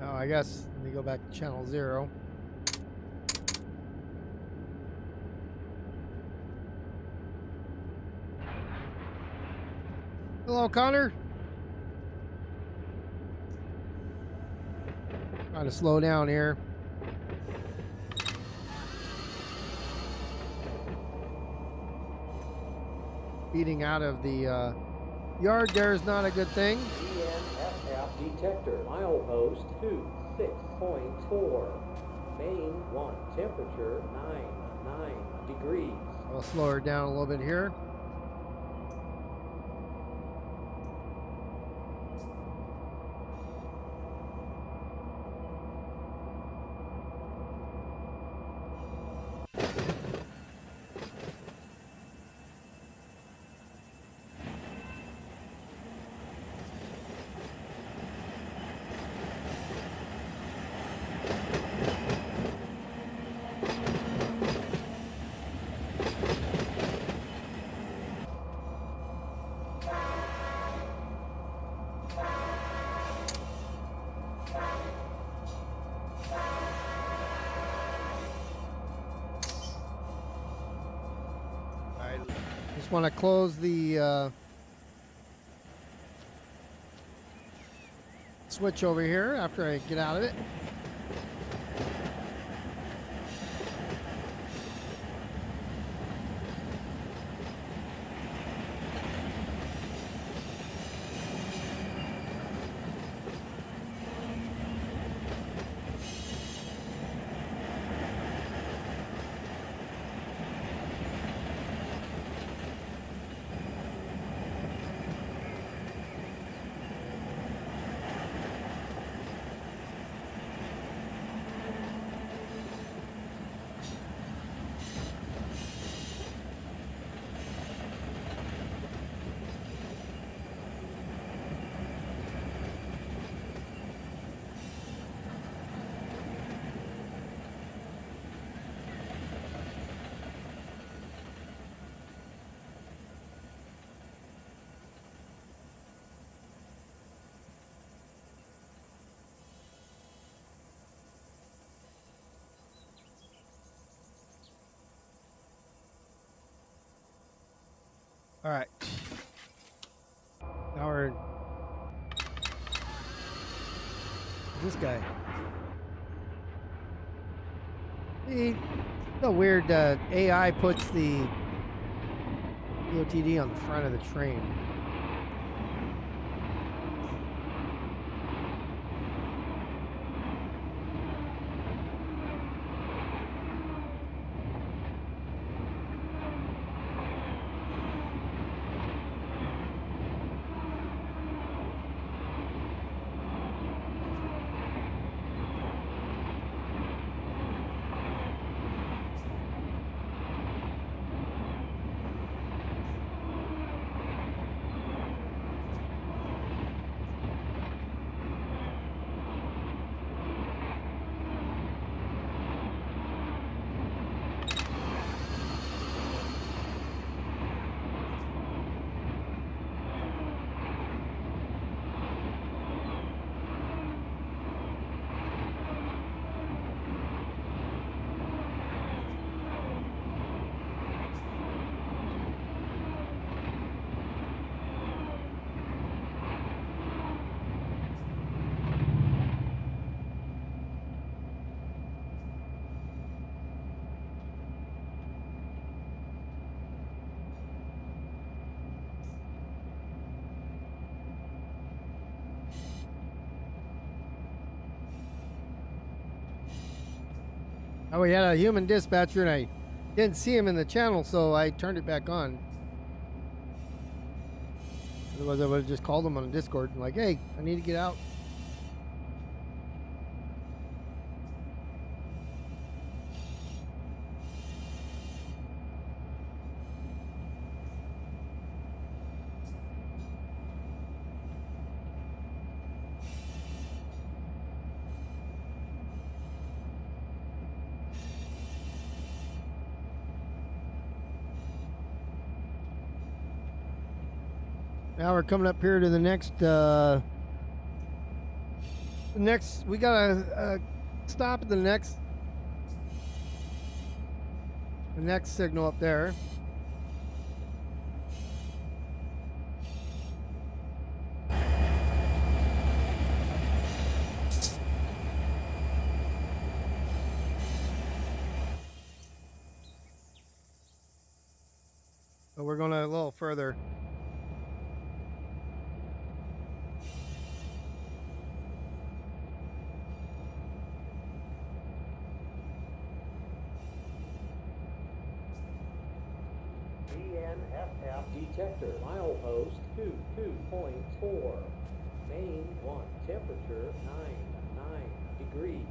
Oh, I guess let me go back to channel 0. Hello, Connor. Trying to slow down here. Beating out of the yard there is not a good thing. BNSF detector, milepost 26.4. Main 1, temperature 9 degrees. I'll slow her down a little bit here. Just want to close the switch over here after I get out of it. All right. Now we're... Who's this guy? See, so weird. AI puts the EOTD on the front of the train. Oh, we had a human dispatcher, and I didn't see him in the channel, so I turned it back on. Otherwise, I would have just called him on Discord and like, hey, I need to get out. Now we're coming up here to the next, we got to stop at the next signal up there. So we're going to a little further. BNSF detector, milepost 22.4. Main 1, temperature 9 degrees.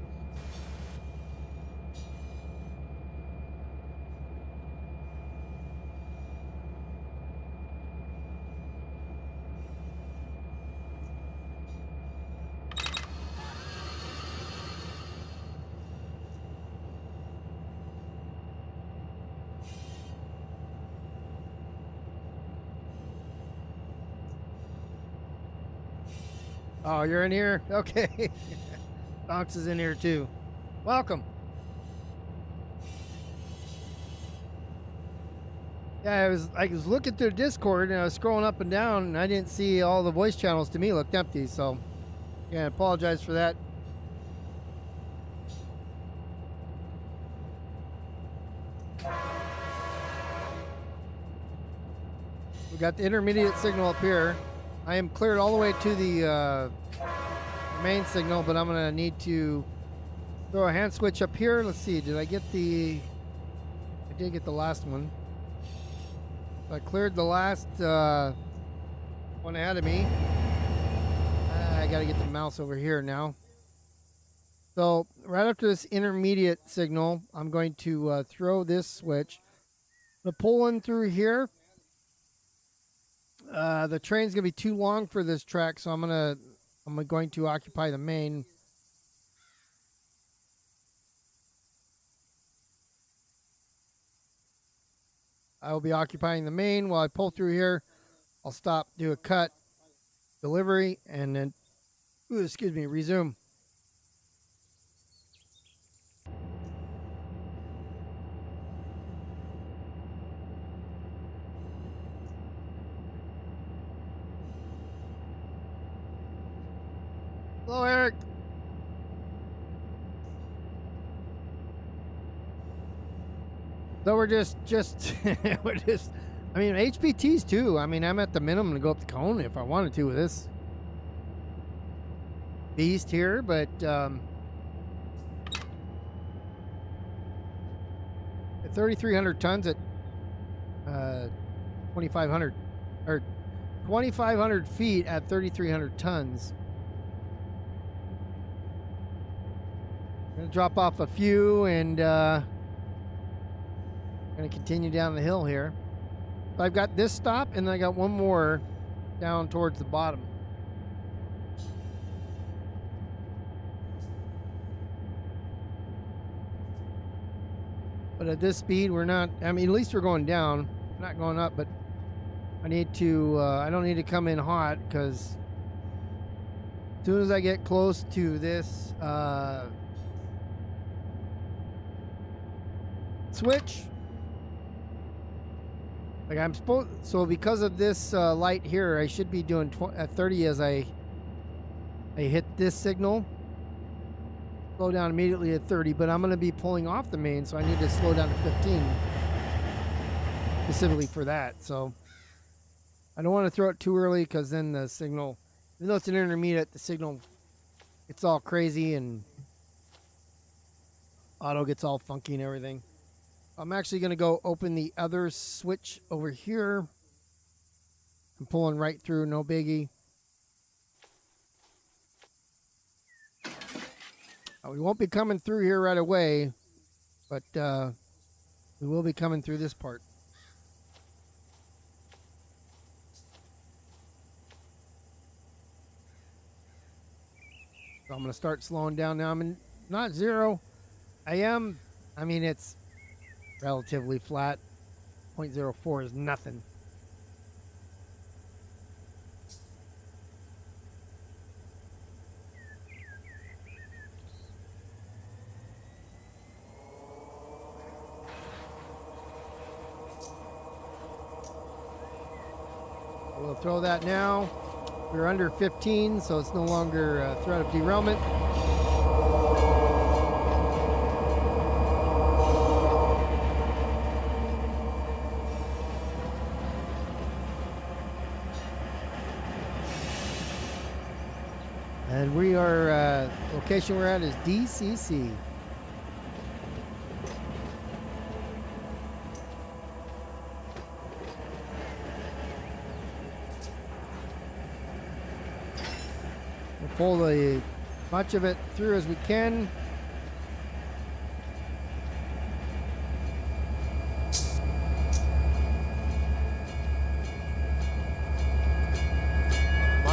Oh, you're in here? Okay. Fox is in here too. Welcome. Yeah, I was looking through Discord and I was scrolling up and down and I didn't see all the voice channels. To me looked empty, so yeah, I apologize for that. We got the intermediate signal up here. I am cleared all the way to the main signal, but I'm gonna need to throw a hand switch up here. Let's see, did I get the... I did get the last one. I cleared the last one ahead of me. I gotta get the mouse over here now. So right after this intermediate signal, I'm going to throw this switch. I'm gonna pull in through here. The train's gonna be too long for this track, so I'm going to occupy the main. I will be occupying the main while I pull through here. I'll stop, do a cut, delivery, and then, excuse me, resume. Hello, Eric. So we're just we're just. I mean, HPTs too. I mean, I'm at the minimum to go up the cone if I wanted to with this beast here, but at 3,300 tons at 2,500 or 2,500 feet at 3,300 tons. I'm gonna drop off a few and gonna continue down the hill here. So I've got this stop and then I got one more down towards the bottom. But at this speed, we're not, I mean, at least we're going down, not going up, but I need to, I don't need to come in hot because as soon as I get close to this switch, like I'm supposed, so because of this light here, I should be doing at 30 as I hit this signal. Slow down immediately at 30, but I'm going to be pulling off the main, so I need to slow down to 15 specifically for that. So I don't want to throw it too early because then the signal, even though it's an intermediate, the signal, it's all crazy and auto gets all funky and everything. I'm actually going to go open the other switch over here. I'm pulling right through, no biggie. We won't be coming through here right away, but we will be coming through this part. So I'm going to start slowing down now. I'm in, not zero. I am, I mean, it's relatively flat. 0.04 is nothing. We'll throw that now. We're under 15, so it's no longer a threat of derailment. And we are, location we're at is DCC. We'll pull as much of it through as we can.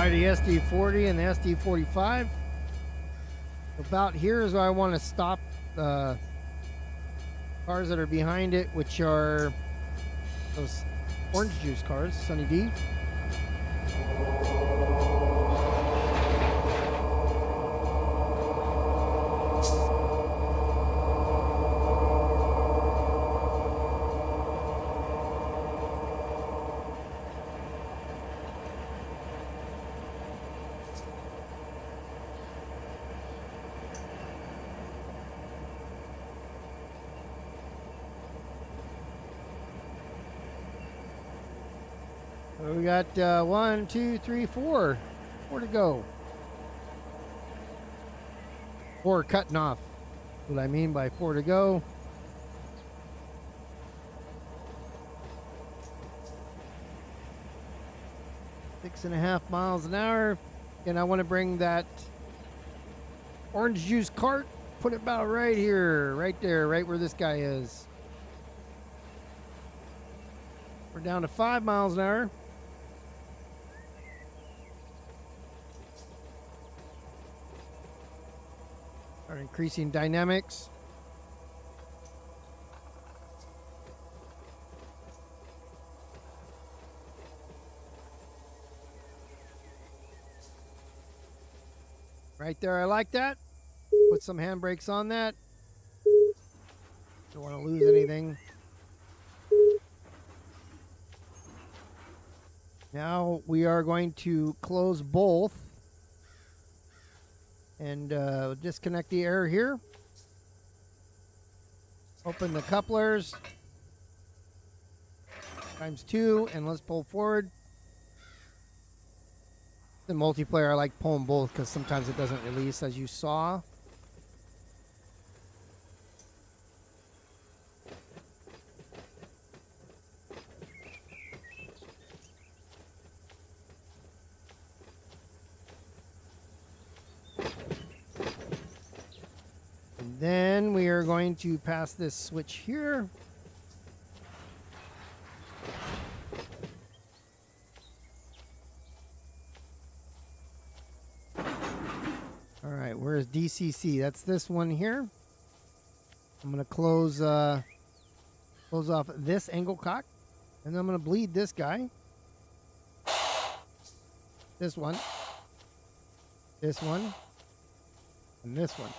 The SD40 and the SD45. About here is where I want to stop the cars that are behind it, which are those orange juice cars, Sunny D. We got 1, 2, 3, 4. 4 to go. 4 cutting off. What I mean by 4 to go. Six and a half miles an hour. And I want to bring that orange juice cart, put it about right here, right there, right where this guy is. We're down to 5 miles an hour. Our increasing dynamics. Right there, I like that. Put some handbrakes on that. Don't want to lose anything. Now we are going to close both And disconnect the air here. Open the couplers. ×2, and let's pull forward. The multiplayer, I like pulling both because sometimes it doesn't release, as you saw. And then we are going to pass this switch here. All right, where's DCC? That's this one here. I'm gonna close off this angle cock, and then I'm gonna bleed this guy. This one, and this one.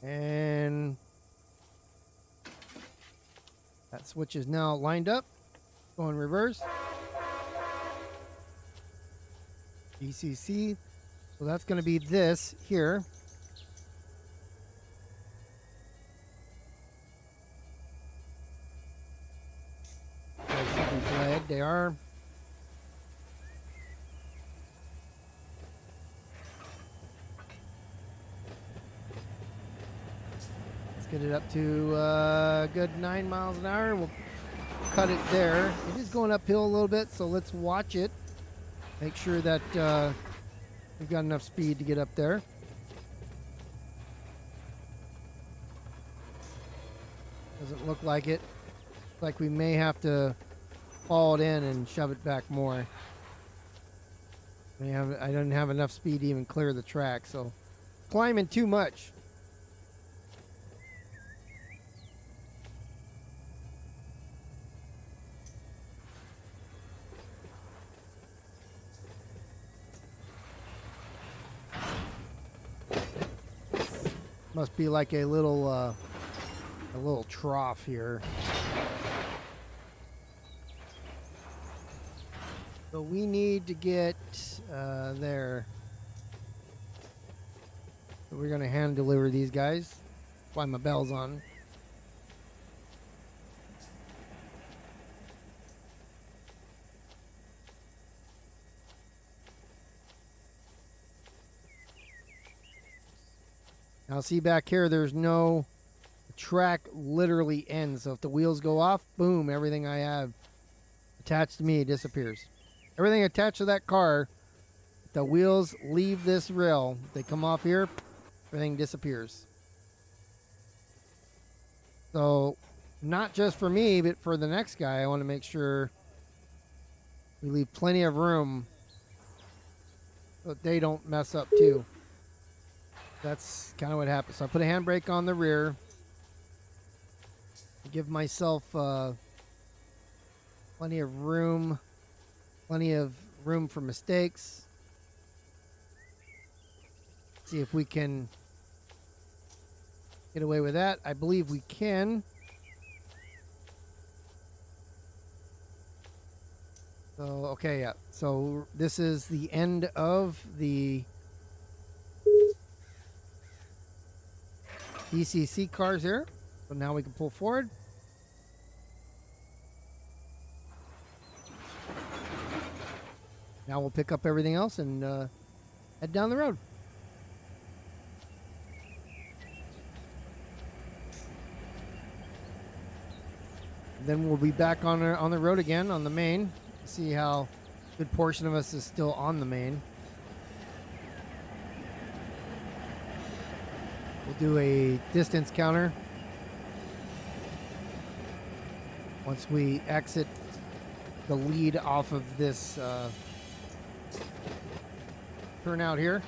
And that switch is now lined up. Go in reverse. DCC. So that's going to be this here. They should be flagged. They are. Let's get it up to a good 9 miles an hour. We'll cut it there. It is going uphill a little bit, so let's watch it. Make sure that we've got enough speed to get up there. Doesn't look like it. Looks like we may have to haul it in and shove it back more. I don't have enough speed to even clear the track, so climbing too much. Must be like a little trough here. So we need to get there. So we're gonna hand deliver these guys. Why my bell's on. Now see back here, there's no, the track literally ends. So if the wheels go off, boom, everything I have attached to me disappears. Everything attached to that car, if the wheels leave this rail, they come off here, everything disappears. So not just for me, but for the next guy, I want to make sure we leave plenty of room so that they don't mess up too. That's kind of what happens. So I put a handbrake on the rear. Give myself plenty of room for mistakes. See if we can get away with that. I believe we can. So, okay, yeah. So this is the end of the DCC cars here. So now we can pull forward. Now we'll pick up everything else and head down the road. Then we'll be back on the road again on the main. See how a good portion of us is still on the main. We'll do a distance counter once we exit the lead off of this turnout here.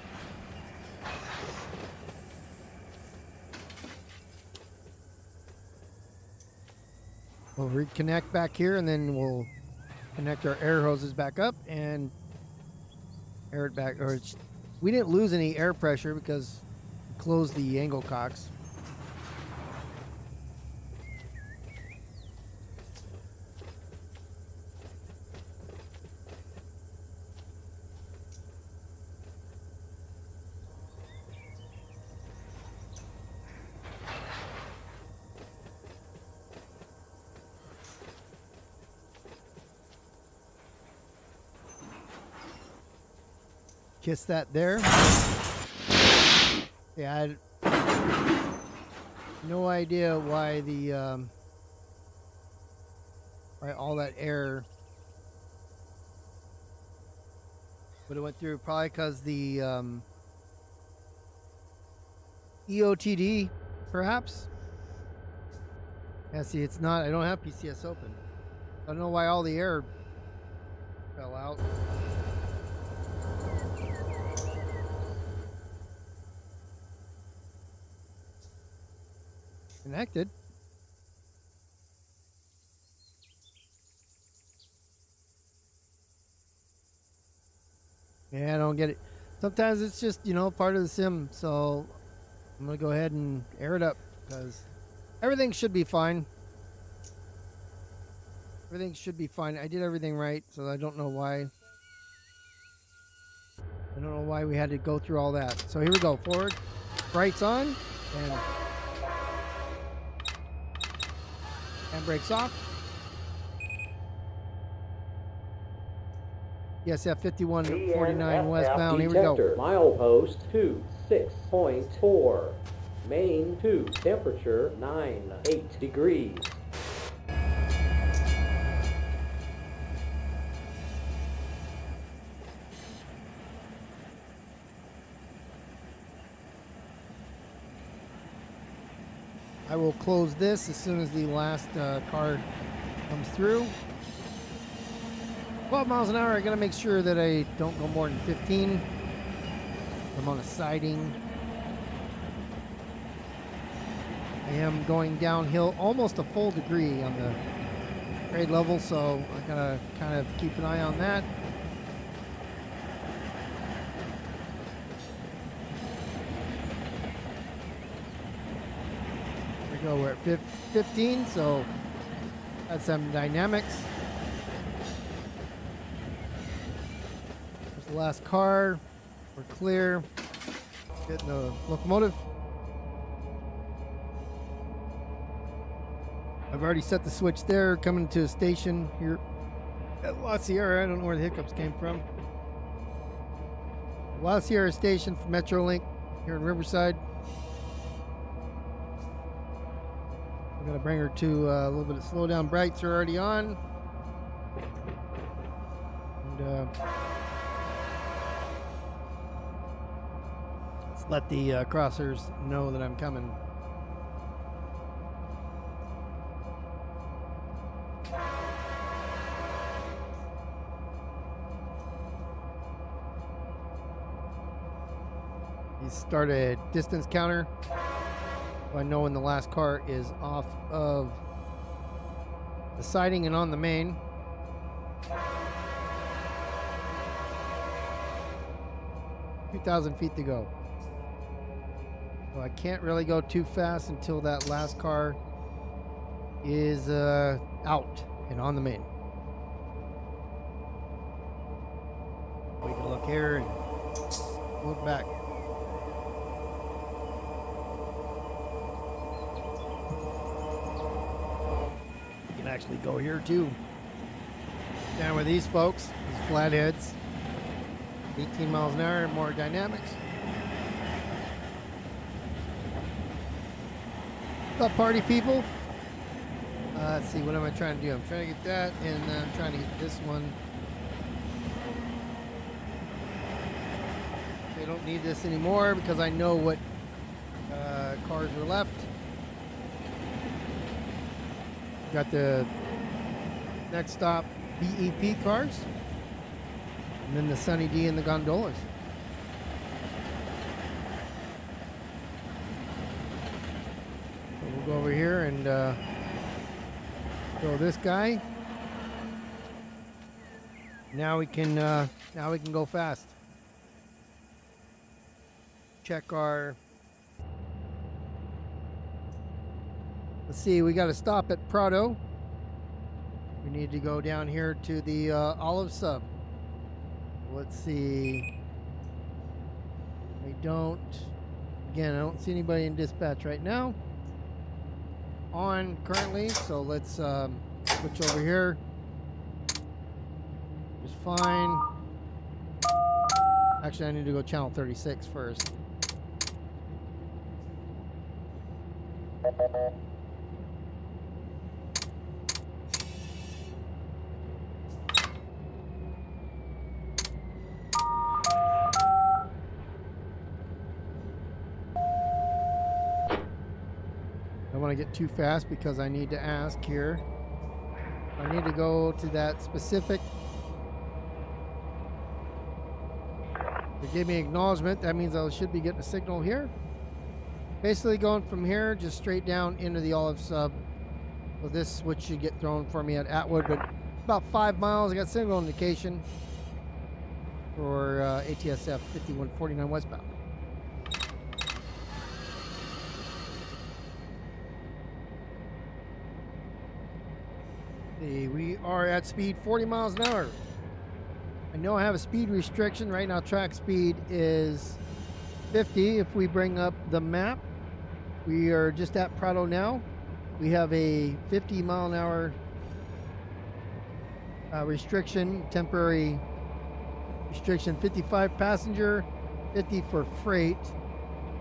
We'll reconnect back here, and then we'll connect our air hoses back up and air it back. Or we didn't lose any air pressure because we closed the angle cocks. Kiss that there. Yeah, I had no idea why the why all that air would have went through. Probably because the EOTD, perhaps. Yeah, see, it's not. I don't have PCS open. I don't know why all the air fell out. Connected. Yeah, I don't get it. Sometimes it's just, you know, part of the sim. So I'm going to go ahead and air it up because everything should be fine. Everything should be fine. I did everything right, so I don't know why. I don't know why we had to go through all that. So here we go. Forward. Brights on. And brakes off. BNSF 5149 westbound. Here we go. Milepost 26.4. Main 2. Temperature 98 degrees. I will close this as soon as the last car comes through. 12 miles an hour. I gotta make sure that I don't go more than 15. I'm on a siding. I am going downhill almost a full degree on the grade level, so I gotta kind of keep an eye on that. Here we go. We're at 15, so that's some dynamics. There's the last car. We're clear. Getting the locomotive. I've already set the switch there, coming to a station here at La Sierra. I don't know where the hiccups came from. La Sierra station for Metrolink here in Riverside. I'm going to bring her to a little bit of slow down. Brights are already on. And let's let the crossers know that I'm coming. Start a distance counter. I know when the last car is off of the siding and on the main. $2,000 feet to go. So I can't really go too fast until that last car is out and on the main. We can look here and move back. Actually go here too. Down with these folks, these flatheads. 18 miles an hour, more dynamics. What's up, party people? Let's see, what am I trying to do? I'm trying to get that, and I'm trying to get this one. They don't need this anymore because I know what cars are left. Got the next stop BEP cars, and then the Sunny D and the gondolas. So we'll go over here and throw this guy. Now we can go fast. Check our. Let's see, we got to stop at Prado. We need to go down here to the Olive Sub. Let's see. I don't see anybody in dispatch right now. On currently, so let's switch over here. Just fine. Actually, I need to go channel 36 first. I don't want to get too fast because I need to ask here. I need to go to that specific. They gave me acknowledgement. That means I should be getting a signal here. Basically going from here just straight down into the Olive Sub. So this switch should get thrown for me at Atwood, but about 5 miles. I got signal indication for ATSF 5149 westbound. We are at speed 40 miles an hour. I know I have a speed restriction. Right now track speed is 50. If we bring up the map, we are just at Prado now. We have a 50 mile an hour restriction, temporary restriction, 55 passenger, 50 for freight,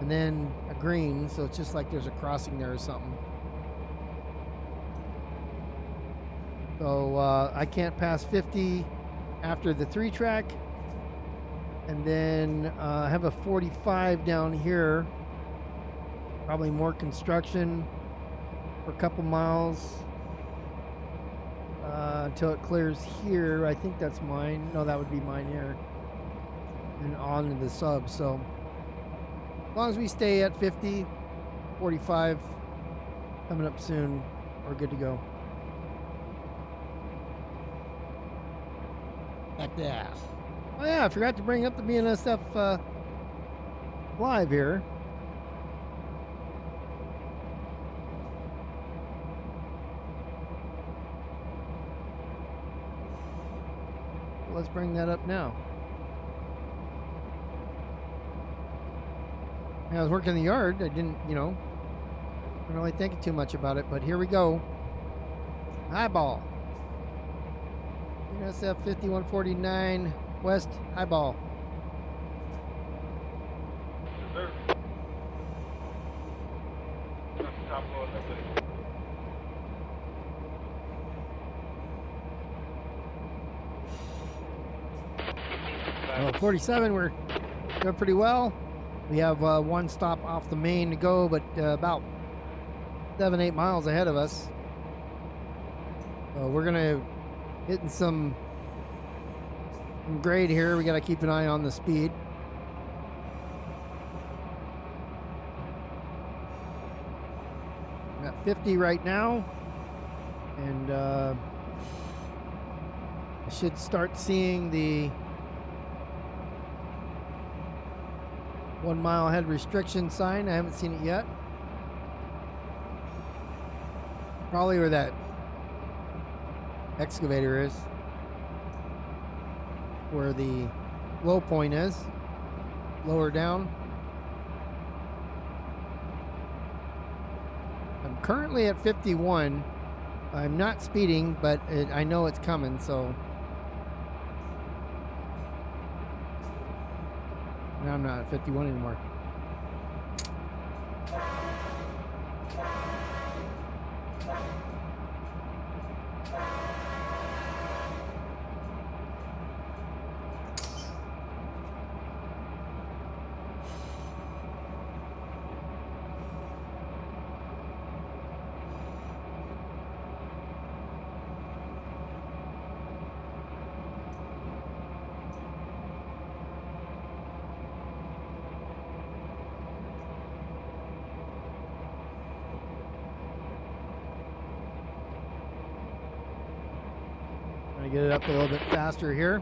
and then a green. So it's just like there's a crossing there or something. So I can't pass 50 after the 3 track. And then I have a 45 down here. Probably more construction for a couple miles until it clears here. I think that's mine. No, that would be mine here. And on to the sub. So as long as we stay at 50, 45 coming up soon, we're good to go. Like that. Oh yeah, I forgot to bring up the BNSF live here. Let's bring that up now. I was working in the yard. I didn't really thinking too much about it, but here we go. Highball. BNSF 5149 West Highball. Yes, sir. Top floor, that's it. Well, 47, we're doing pretty well. We have one stop off the main to go, but about 7-8 miles ahead of us. So we're gonna hitting some grade here. We got to keep an eye on the speed. I'm at 50 right now, and I should start seeing the 1 mile ahead restriction sign. I haven't seen it yet. Probably where that excavator is, where the low point is, lower down. I'm currently at 51. I'm not speeding, but I know it's coming, so now I'm not at 51 anymore. Get it up a little bit faster here.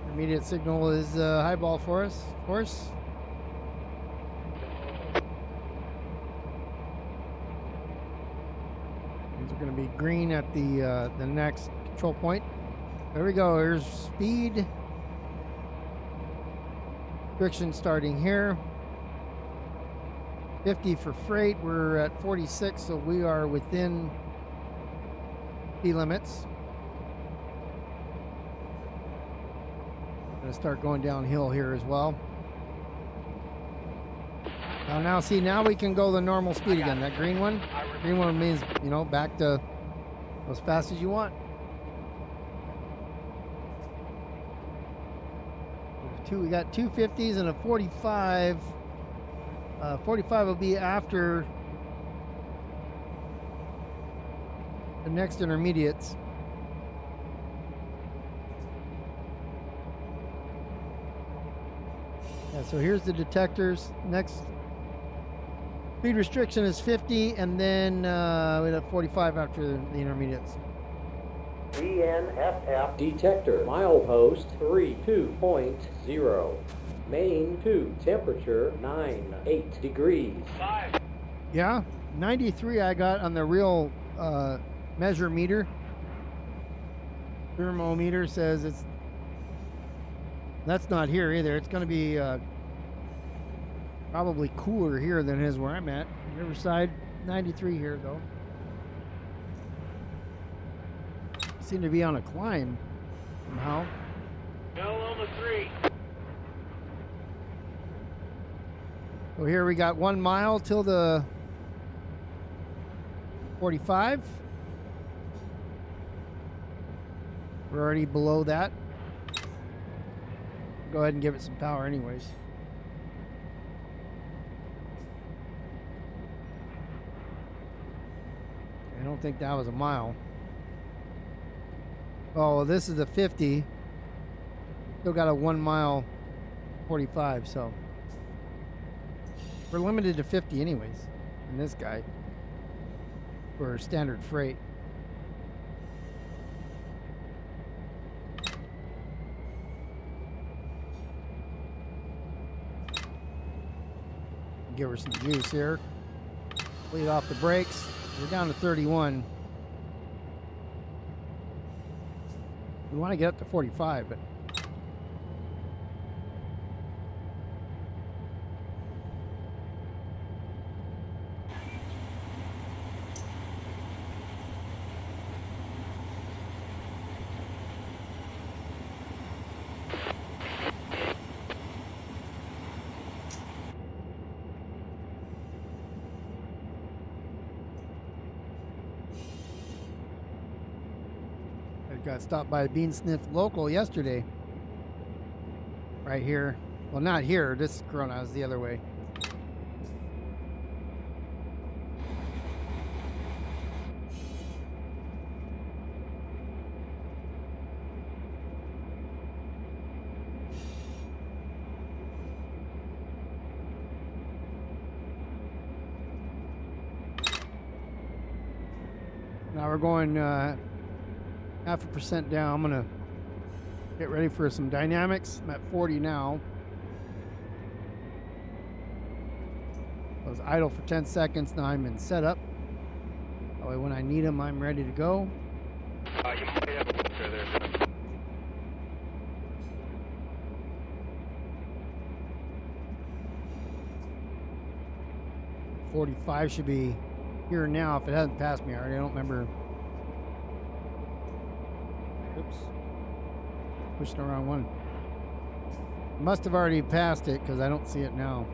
Intermediate signal is highball for us, of course. These are going to be green at the next control point. There we go. Here's speed. Restriction starting here. 50 for freight. We're at 46, so we are within speed limits. Gonna start going downhill here as well. Now see, now we can go the normal speed again. That green one means, you know, back to as fast as you want. We got two 50s and a 45. 45 will be after the next intermediates. Yeah, so here's the detectors. Next speed restriction is 50, and then we have 45 after the intermediates. BNSF detector, milepost 32.0. Main 2, temperature 98 degrees. 5. Yeah, 93 I got on the real measure meter. Thermometer says it's, that's not here either. It's going to be probably cooler here than it is where I'm at. Riverside, 93 here though. Seem to be on a climb somehow. Loma 3. So here we got 1 mile till the 45. We're already below that. Go ahead and give it some power anyways. I don't think that was a mile. Oh, this is a 50. Still got a 1 mile 45, so we're limited to 50 anyways in this guy for standard freight. Give her some juice here. Lead off the brakes. We're down to 31. We want to get up to 45, but got stopped by a bean sniff local yesterday. Right here. Well, not here. This Corona is the other way. Now we're going 0.5% down. I'm gonna get ready for some dynamics. I'm at 40 now. I was idle for 10 seconds. Now I'm in setup. That way when I need them, I'm ready to go. You might have a wheelchair there, Jeff. 45 should be here now if it hasn't passed me already. I don't remember. Oops. Pushed the wrong one. Must have already passed it because I don't see it now.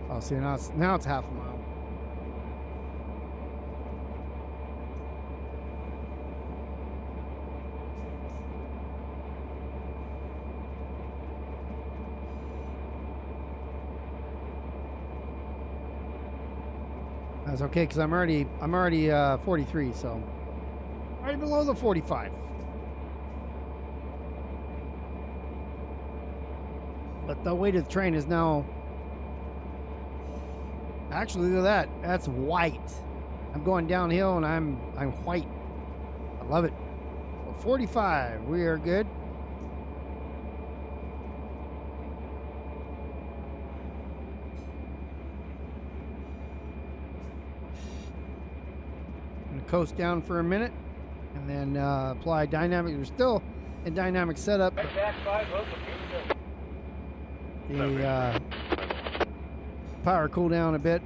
Oh, see, now it's half a mile. That's okay because I'm already 43, so right below the 45. But the weight of the train is now actually, look at that. That's white. I'm going downhill and I'm white. I love it. Well, 45. We are good. coast down for a minute and then apply dynamic. We're still in dynamic setup. But the power cool down a bit.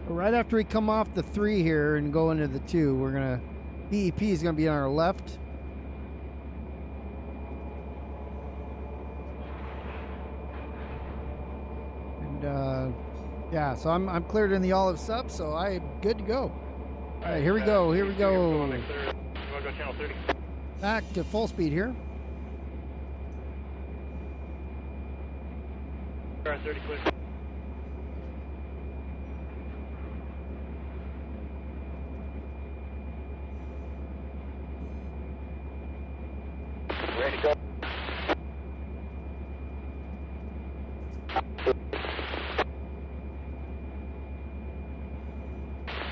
Right after we come off the 3 here and go into the 2, we're gonna BEP is gonna be on our left. And yeah, so I'm cleared in the olive sub, so I'm good to go. All right, here we go. Here we go. Back to full speed here. 30 clear. Ready to go.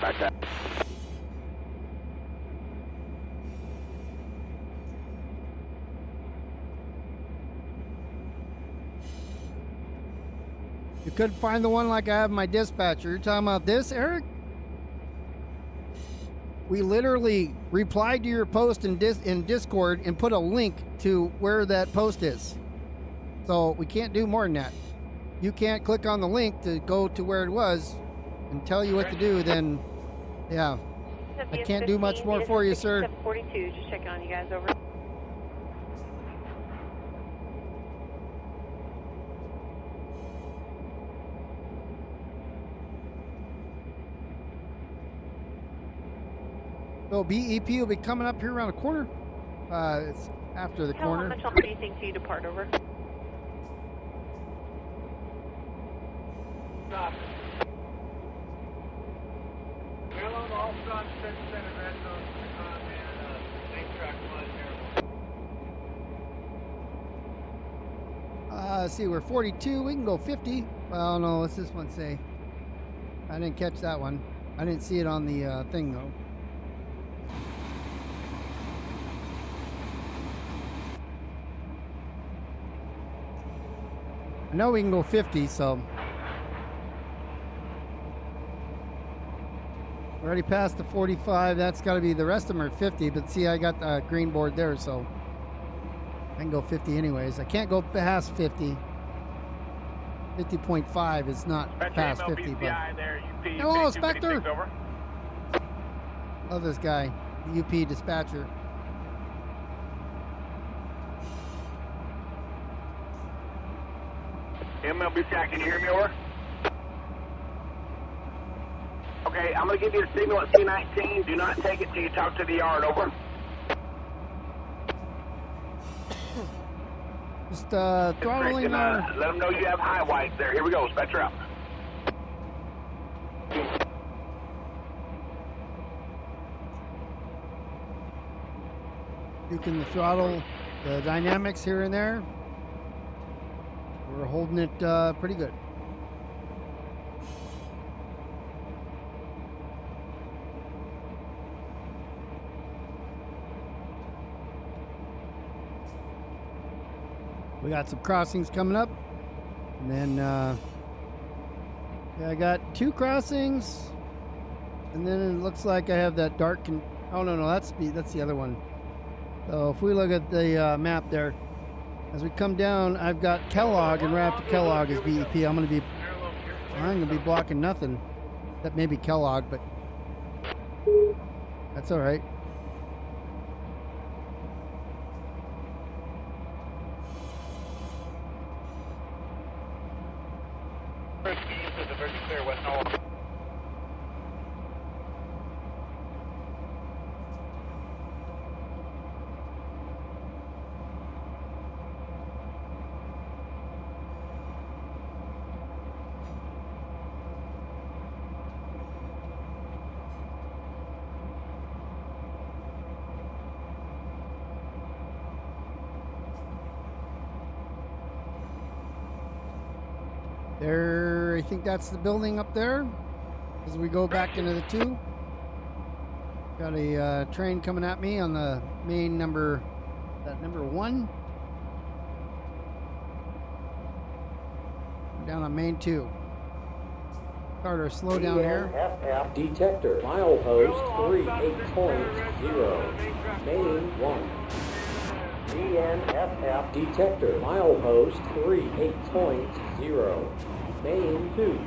Back that. You couldn't find the one like I have in my dispatcher. You're talking about this, Eric? We literally replied to your post in Discord and put a link to where that post is. So we can't do more than that. You can't click on the link to go to where it was and tell you what to do, then yeah. I can't do much more for you, sir. 42, just checking on you guys, over. So BEP will be coming up here around the corner. It's after the corner. How much longer do you think till you depart, over? Stop. Well, on all fronts, center red zone, and main track 1 here. Let's see, we're 42. We can go 50. Well, no, what's this one say? I didn't catch that one. I didn't see it on the thing though. I know we can go 50, so we're already past the 45. That's got to be, the rest of them are 50, but see, I got the green board there, so I can go 50 anyways. I can't go past 50. 50.5 is not past 50, but hello, Spectre. Love this guy, the UP dispatcher. MLBCI, can you hear me, over? Okay, I'm going to give you a signal at C19. Do not take it till you talk to the yard, over. Just throttling our... Let them know you have high whites there. Here we go, Spectre up. You can throttle the dynamics here and there. We're holding it pretty good. We got some crossings coming up, and then yeah, I got 2 crossings, and then it looks like I have that dark. Oh no, that's the other one. So if we look at the map there, as we come down, I've got Kellogg, and right after Kellogg is BEP. I'm gonna be blocking nothing. That may be Kellogg, but that's all right. There, I think that's the building up there. As we go back into the 2, got a train coming at me on the main number, that number 1. Down on main 2. Start our slow down here. BNSF detector. Milepost 38.0. Main 1. BNSF detector. Milepost 38.0. Main 2.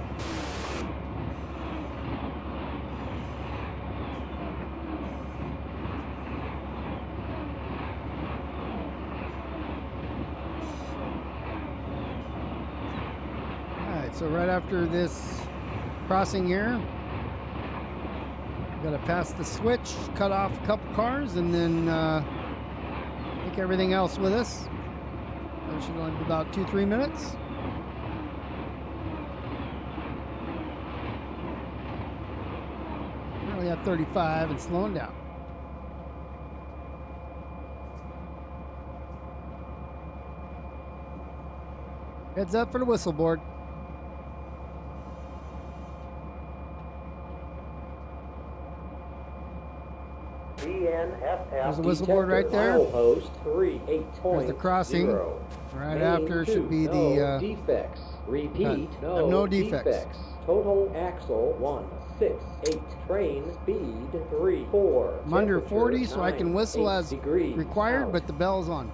Alright, so right after this crossing here, gotta pass the switch, cut off a couple cars, and then take everything else with us. That should only be about 2-3 minutes. We only have 35 and slowing down. Heads up for the whistle board. BNSF There's the whistle board right there. Milepost 38.0. There's the crossing. Right after should be the defects. Repeat, no defects. Total axle 168. Train speed 34. I'm under 40, so I can whistle as degrees required, out. but the bell's on.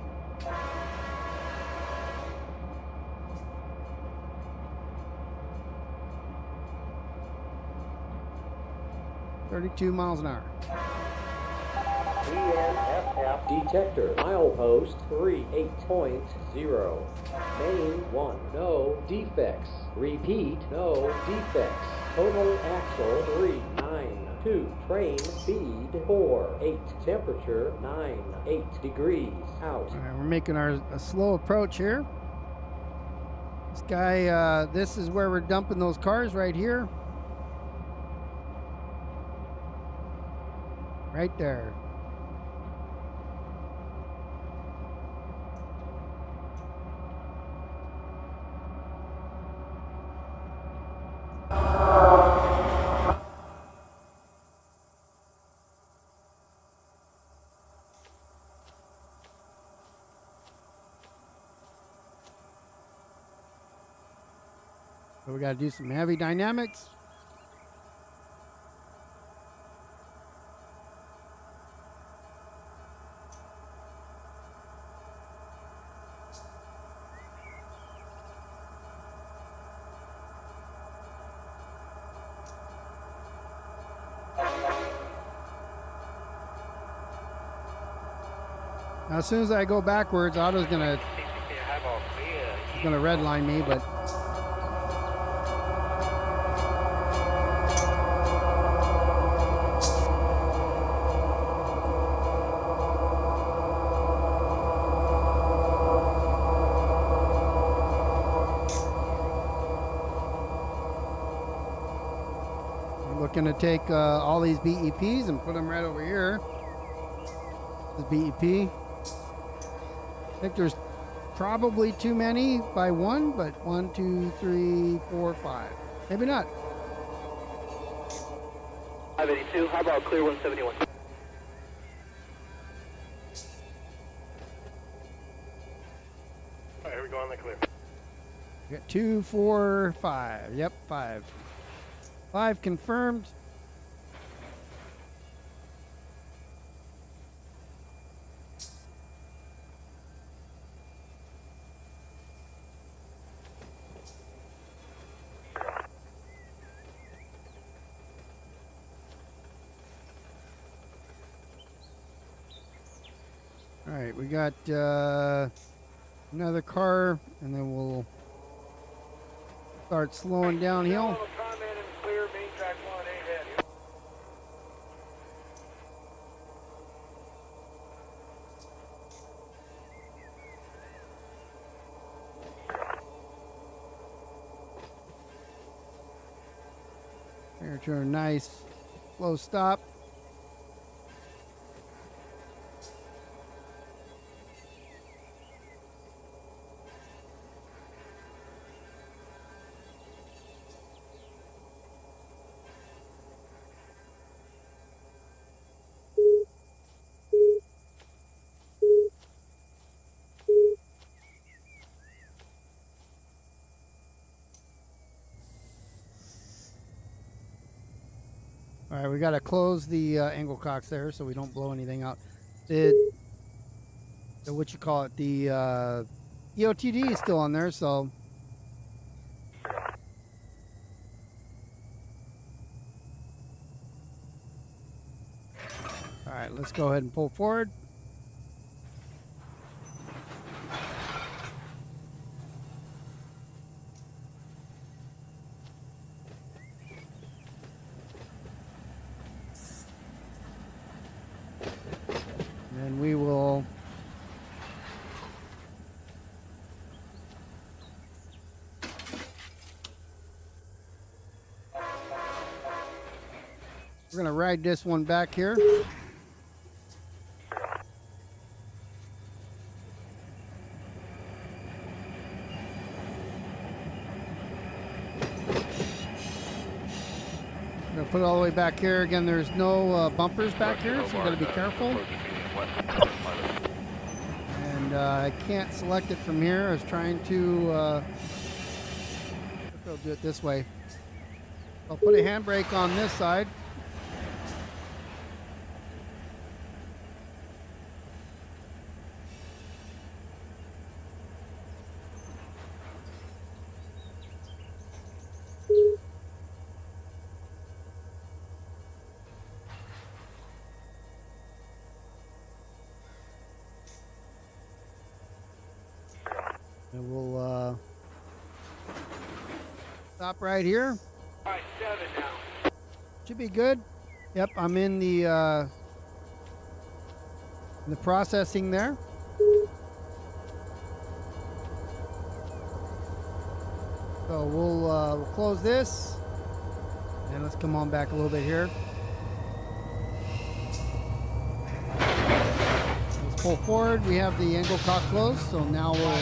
(32 miles an hour). BNSF detector. Milepost 38.0. Main 1. No defects. Repeat, no defects. Total axle 392. Train speed 48. Temperature 98 degrees out. All right, we're making a slow approach here. This guy, this is where we're dumping those cars right here. Right there. So we got to do some heavy dynamics. Now, as soon as I go backwards, Otto's gonna redline me, but I'm looking to take all these BEPs and put them right over here. This BEP. I think there's probably too many by one, but 1, 2, 3, 4, 5. Maybe not. 582, how about clear 171? All right, here we go on the clear. We got 2, 4, 5. Yep, 5. 5 confirmed. All right, we got another car, and then we'll start slowing downhill. Clear, main track 1, ahead. Here to a nice slow stop. All right, we got to close the angle cocks there so we don't blow anything out. What you call it? The EOTD is still on there, so. All right, let's go ahead and pull forward. And we will we're going to ride this one back here. We're going to put it all the way back here. Again, there's no bumpers back here, so you got to be careful. And I can't select it from here. I was trying to I'll do it this way. I'll put a handbrake on this side. And we'll stop right here. All right, 7 now. Should be good. Yep, I'm in the processing there. So we'll close this, and let's come on back a little bit here. Let's pull forward. We have the angle cock closed, so now we'll.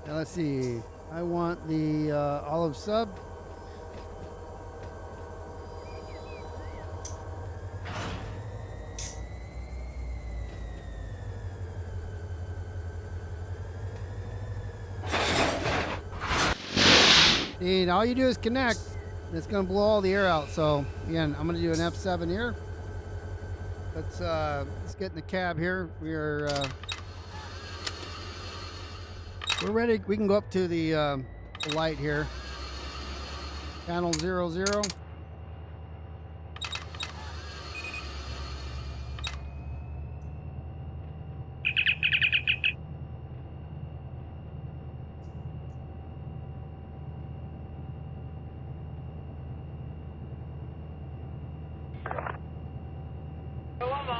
Now let's see. I want the olive sub. And all you do is connect. It's going to blow all the air out. So again, I'm going to do an F7 here. Let's get in the cab here. We're ready. We can go up to the light here. Channel 00.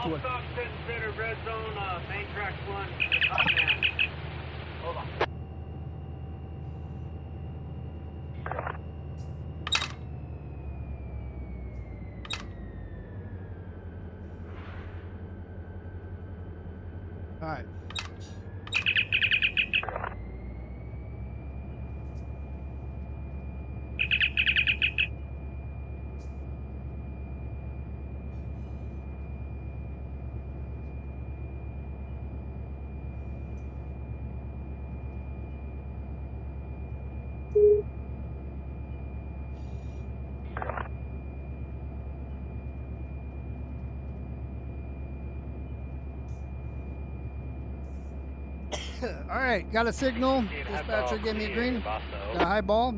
All stop, sit and center, red zone, main track 1, top man. Hold on. All right. All right, got a signal. Dispatcher gave me a green. Got a high ball.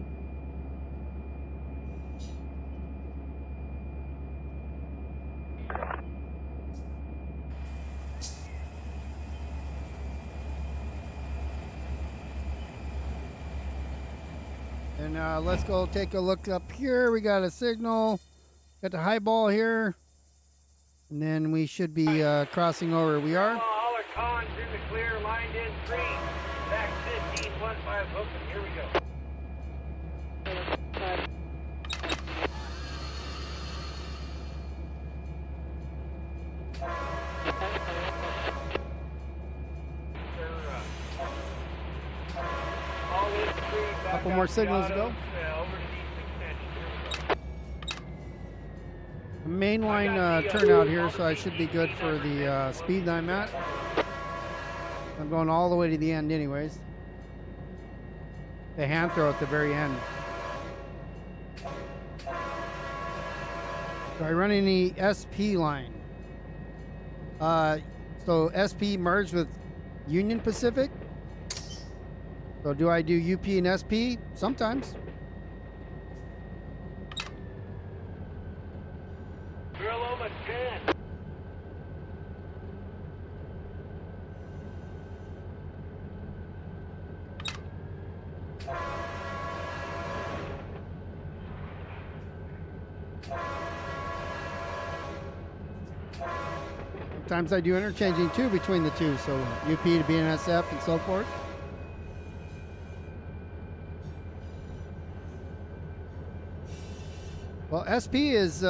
And let's go take a look up here. We got a signal. Got the high ball here. And then we should be crossing over. We are. Holler Con's in the clear, lined in 3. Back 15, 1-5 hook, and here we go. Couple more signals to go. Mainline turnout here, so I should be good for the speed that I'm at. I'm going all the way to the end anyways. The hand throw at the very end. So I run in the SP line. So SP merged with Union Pacific. So do I do UP and SP? Sometimes. Loma 10. Sometimes I do interchanging too between the two, so UP to BNSF and so forth. Well, SP is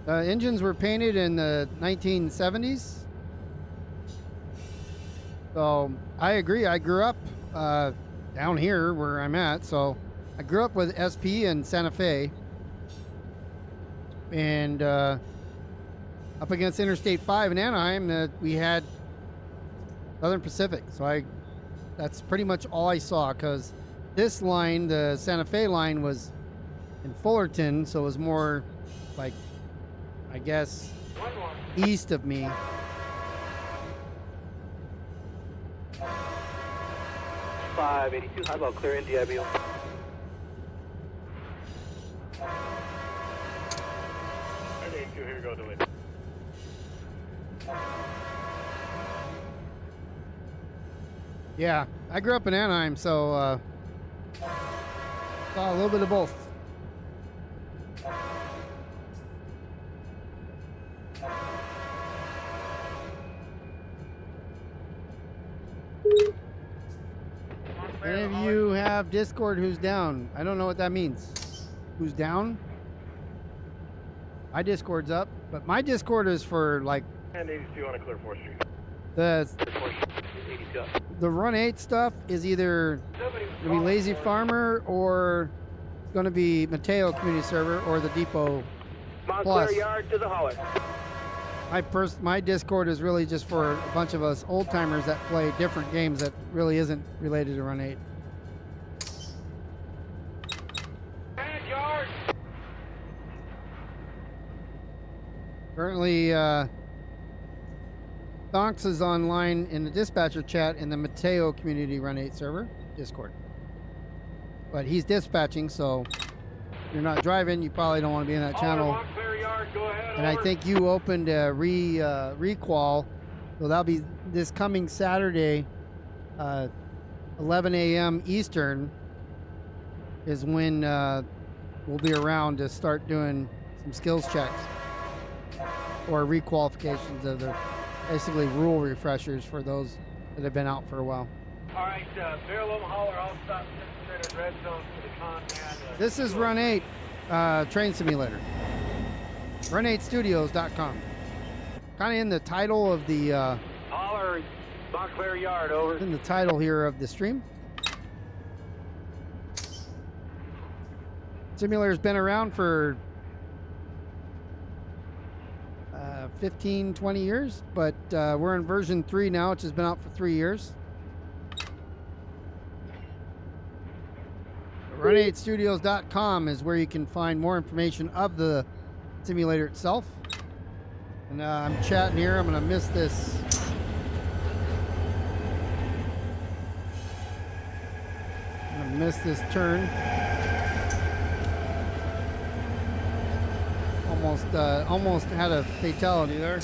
engines were painted in the 1970s. So I agree. I grew up down here where I'm at. So I grew up with SP and Santa Fe. And up against Interstate 5 in Anaheim, we had Southern Pacific. So that's pretty much all I saw, because this line, the Santa Fe line, was in Fullerton, so it was more like, I guess, east of me. $582, how about clear NDIBO? Here we go, delay. Yeah, I grew up in Anaheim, so saw a little bit of both. Any of you have Discord who's down? I don't know what that means. Who's down? My Discord's up, but my Discord is for like And 82 on a clear 4th Street. the Run 8 stuff is either gonna be Lazy Farmer or gonna be Mateo Community Server or the Depot Plus. Montclair Yard to the holler. My Discord is really just for a bunch of us old timers that play different games that really isn't related to Run 8. Yard. Currently, Thonks is online in the dispatcher chat in the Mateo Community Run 8 server, Discord. But he's dispatching, so if you're not driving, you probably don't want to be in that channel. And I think you opened a requal, so that'll be this coming Saturday, 11 a.m. Eastern is when we'll be around to start doing some skills checks or requalifications of the basically rule refreshers for those that have been out for a while. All right, Bear Loma Holler, I'll stop 10 red zone for the con man. This is Run 8 Train Simulator. Run8studios.com. Kind of in the title of the Holler, Montclair Yard, over. in the title here of the stream. Simulator's been around for 15, 20 years, but we're in version 3 now, which has been out for 3 years. Run8studios.com is where you can find more information of the simulator itself. And I'm chatting here. I'm going to miss this. I'm going to miss this turn. Almost had a fatality there.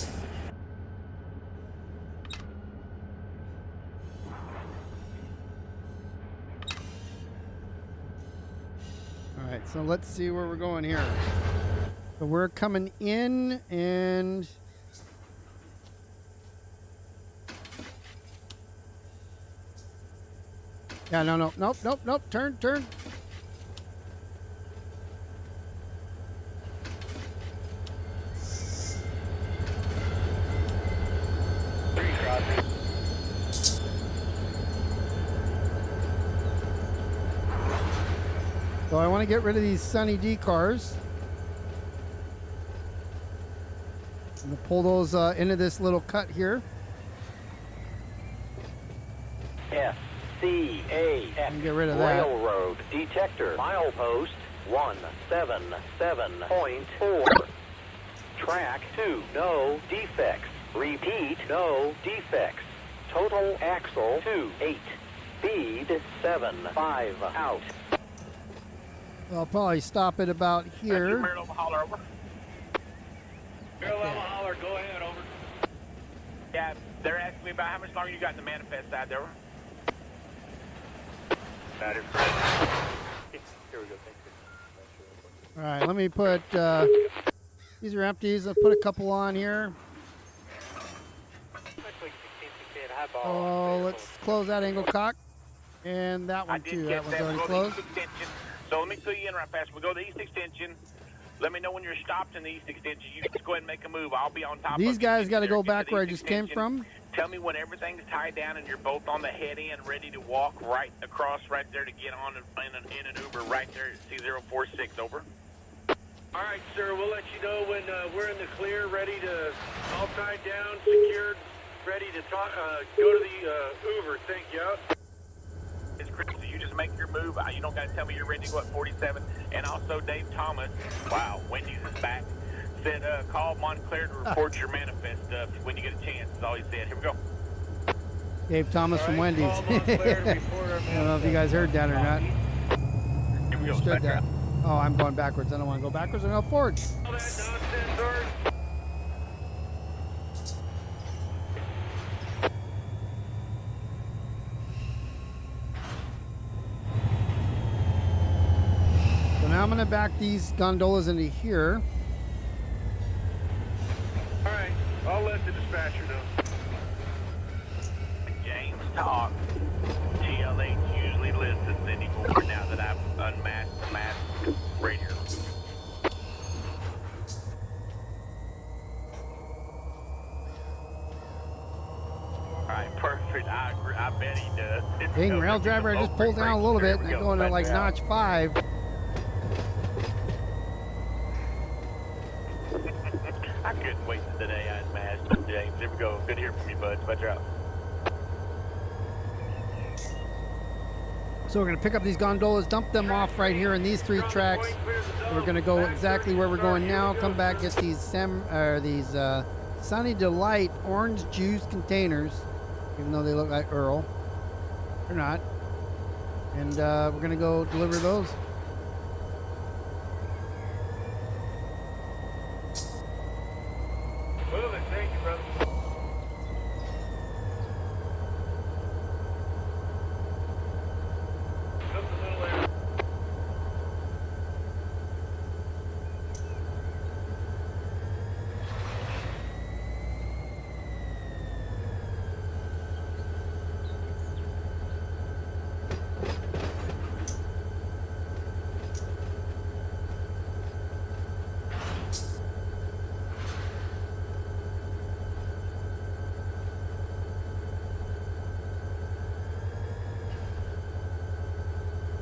All right, so let's see where we're going here. So we're coming in, and Yeah, no, no, nope, nope, nope. Turn, turn. So I want to get rid of these Sunny D cars. I'm going to pull those into this little cut here. SCAX. And get rid of that. Railroad detector. Milepost 177.4. Track 2. No defects. Repeat. No defects. Total axle 2.8. Speed 7.5. Out. I'll probably stop it about here. Maryland holler over. Maryland holler, go ahead, over. Yeah, they're asking me about how much longer you got in the manifest side there. That is Here we go, thank you. All right, let me put, these are empties. I'll put a couple on here. Oh, let's close that angle cock. And that one too, that one's already closed. So let me fill you in right fast. We go to the east extension. Let me know when you're stopped in the east extension. You just go ahead and make a move. I'll be on top of These you. guys got to go Get back the where I east just came extension. from. Tell me when everything's tied down and you're both on the head end, ready to walk right across right there to get on in an Uber right there at C046. Over. All right, sir, we'll let you know when we're in the clear, ready to, all tied down, secured, ready to talk, go to the Uber. Thank you. It's Chris, so you just make your move. You don't got to tell me you're ready to go at 47. And also Dave Thomas, wow, Wendy's is back, said call Montclair to report your manifest when you get a chance, is all he said. Here we go. Dave Thomas from Wendy's. Call Montclair to I report our don't know if you guys heard that or not. Here we go. Understood that. Oh, I'm going backwards. I don't want to go backwards. I'm going forward. All that nonsense, sir. So now I'm going to back these gondolas into here. All right, I'll let the dispatcher know. James talk. GLH usually listens anymore now that I've unmasked the mask radio. Alright, perfect. I agree. I bet he does. Dang, rail driver, I just pulled down a little bit and I'm going to like notch 5. I couldn't wait till today I unmasked James. Here we go. Good to hear from you, bud. But you're out. So we're going to pick up these gondolas, dump them off right here in these 3 tracks. We're going to go exactly where we're going now. Come back, get these Sunny Delight orange juice containers, even though they look like Earl. They're not. And we're going to go deliver those. Move it, thank you, brother. Comes a little air.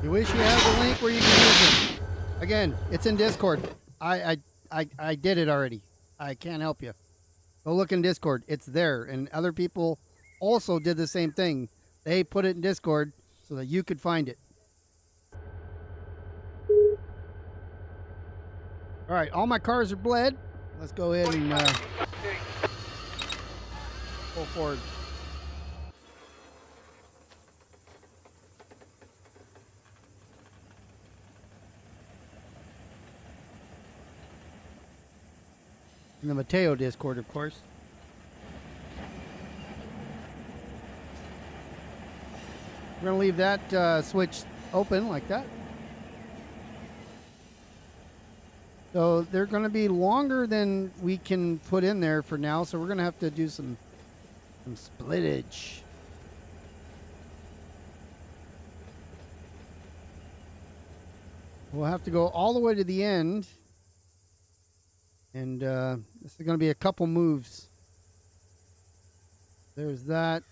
You wish you had the link where you can use it. Again, it's in Discord. I did it already. I can't help you. Go look in Discord. It's there. And other people also did the same thing. They put it in Discord so that you could find it. All right, all my cars are bled. Let's go ahead and pull forward. In the Mateo Discord, of course. We're going to leave that switch open like that. So they're going to be longer than we can put in there for now, so we're going to have to do some splittage. We'll have to go all the way to the end. And this is going to be a couple moves. There's that.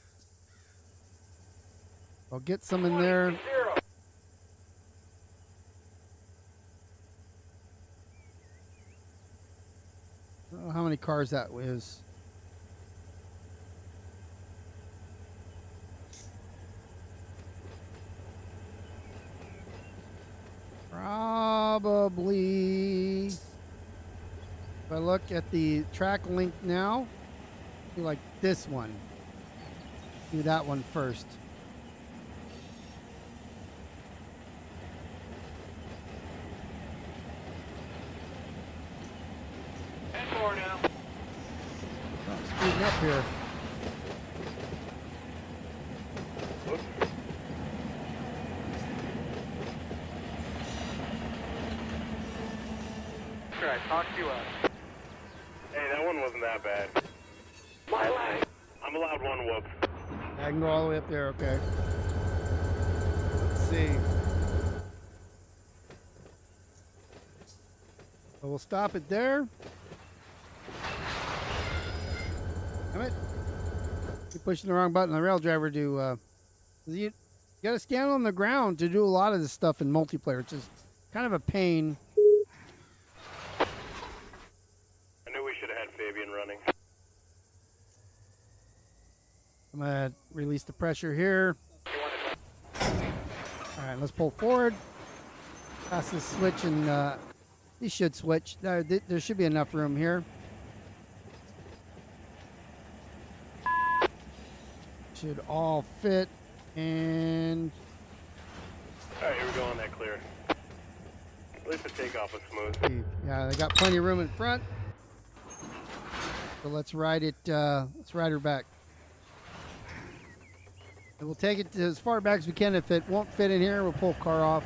I'll get some in there. I don't know how many cars that is. Probably, if I look at the track link now, do like this one. Do that one first. Head more now. Oh, speeding up here. Try, talk you up. Hey, that one wasn't that bad. My leg. I'm allowed one whoop. I can go all the way up there, okay. Let's see. So we'll stop it there. Damn it. Keep pushing the wrong button. The rail driver do, you gotta stand on the ground to do a lot of this stuff in multiplayer, which is kind of a pain. I knew we should have had Fabian running. I'm gonna release the pressure here. All right, let's pull forward. Pass this switch, and these should switch. There should be enough room here. Should all fit, and All right, here we go on that clear. At least the takeoff was smooth. yeah, they got plenty of room in front. So let's ride it. Let's ride her back. And we'll take it to as far back as we can. If it won't fit in here, we'll pull the car off.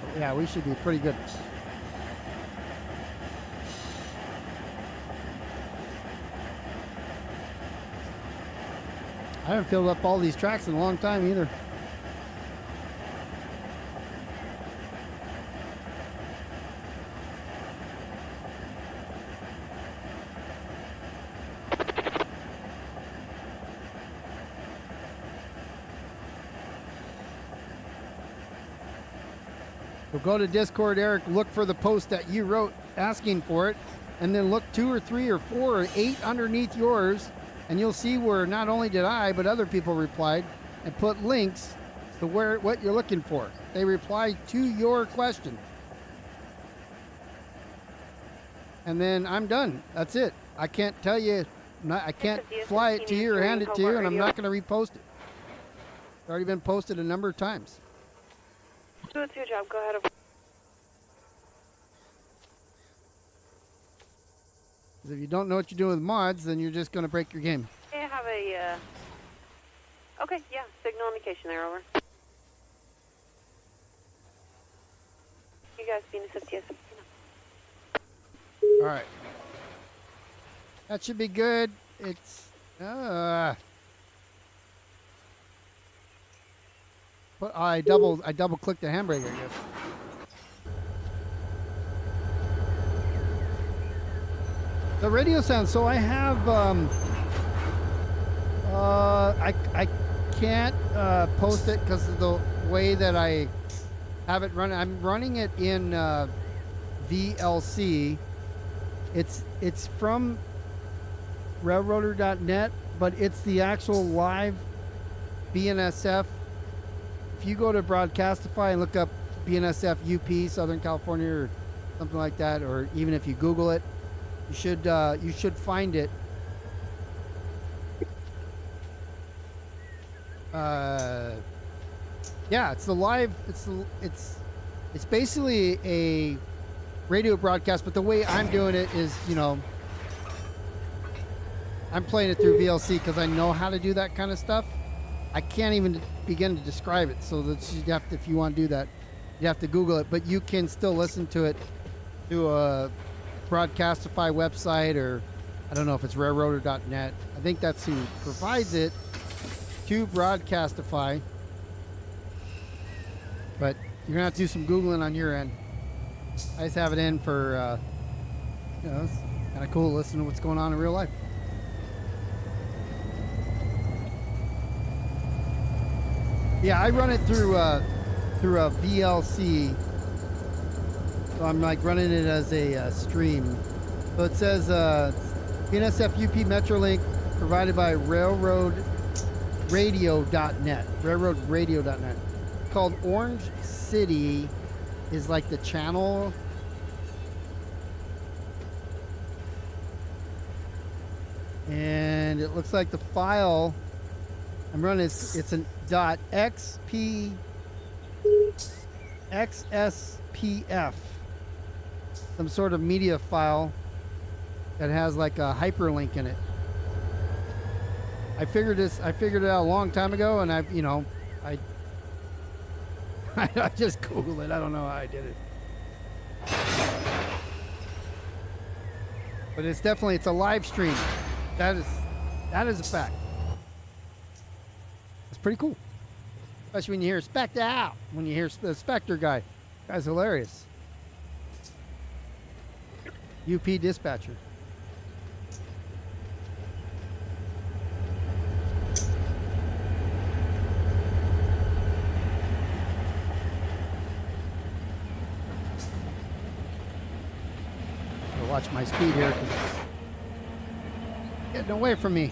But yeah, we should be pretty good. I haven't filled up all these tracks in a long time either. So go to Discord, Eric, look for the post that you wrote asking for it, and then look 2 or 3 or 4 or 8 underneath yours, and you'll see where not only did I, but other people replied and put links to what you're looking for. They replied to your question. And then I'm done. That's it. I can't tell you, I can't fly it to you or hand it to you, and I'm not going to repost it. It's already been posted a number of times. So it's your job. Go ahead. 'Cause if you don't know what you're doing with mods, then you're just going to break your game. I have a, okay, yeah, signal indication there, over. You guys, BNSF I. All right. That should be good. It's, but I double clicked the handbrake, I guess. The radio sound. So I have I can't post it because of the way that I have it run. I'm running it in VLC. It's from railroader.net, but it's the actual live BNSF. If you go to Broadcastify and look up BNSF UP Southern California or something like that, or even if you Google it, you should find it. Yeah, it's the live. It's basically a radio broadcast, but the way I'm doing it is, I'm playing it through VLC because I know how to do that kind of stuff. I can't even begin to describe it, so that you have to, if you want to do that, you have to Google it. But you can still listen to it through a Broadcastify website, or I don't know if it's railroader.net. I think that's who provides it to Broadcastify. But you're gonna have to do some Googling on your end. I just have it in for, you know, it's kind of cool to listen to what's going on in real life. Yeah, I run it through a VLC, so I'm like running it as a stream. So it says BNSF UP Metrolink provided by railroadradio.net. Railroadradio.net. Called Orange City is like the channel. And it looks like the file I'm running, it's an .xp XSPF, some sort of media file that has like a hyperlink in it. I figured it out a long time ago, and I just Googled it. I don't know how I did it, but it's a live stream. That is a fact. It's pretty cool, especially when you hear Spectre out. When you hear the Spectre guy, guy's hilarious. UP dispatcher. I'll watch my speed here because it's getting away from me.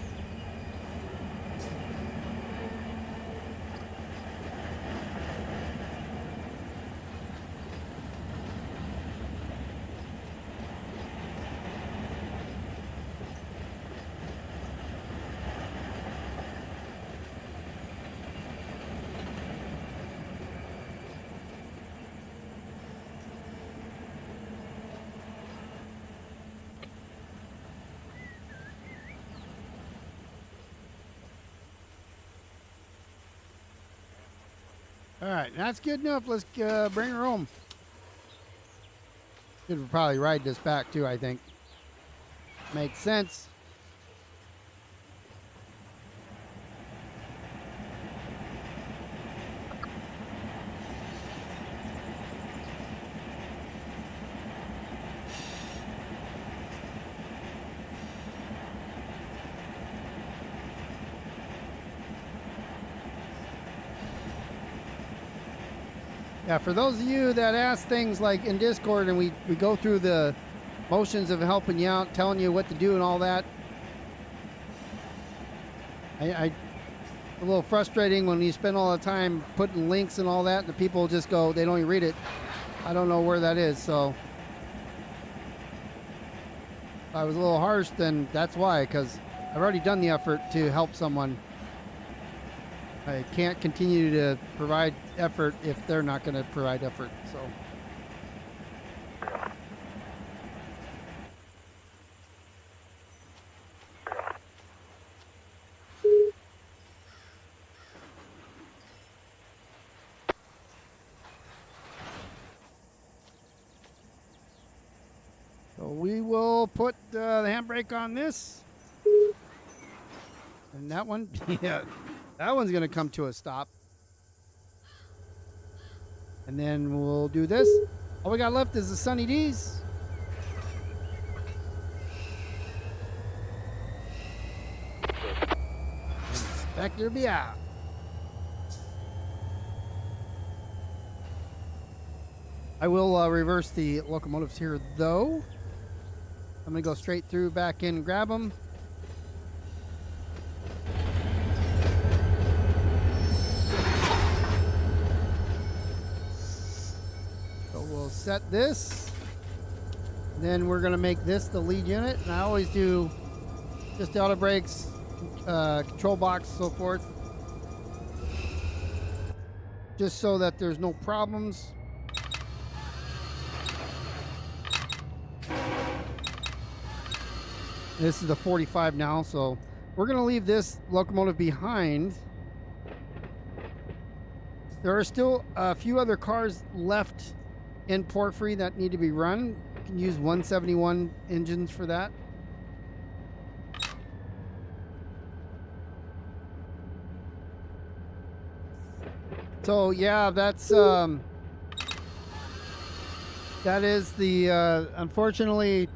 All right, that's good enough. Let's bring her home. Should probably ride this back too, I think. Makes sense. Yeah, for those of you that ask things like in Discord and we go through the motions of helping you out, telling you what to do and all that. A little frustrating when you spend all the time putting links and all that and the people just go, they don't even read it. I don't know where that is, so. If I was a little harsh, then that's why, because I've already done the effort to help someone. I can't continue to provide effort if they're not going to provide effort. So. So we will put the handbrake on this. And that one, yeah. That one's going to come to a stop. And then we'll do this. All we got left is the Sunny D's. Inspector be out. I will reverse the locomotives here, though. I'm going to go straight through, back in, and grab them. Set this, then we're going to make this the lead unit, and I always do just auto brakes, control box, so forth, just so that there's no problems. This is the 45 now, so we're going to leave this locomotive behind. There are still a few other cars left in Porphyry that need to be run. You can use 171 engines for that. So yeah, that's That is the unfortunately,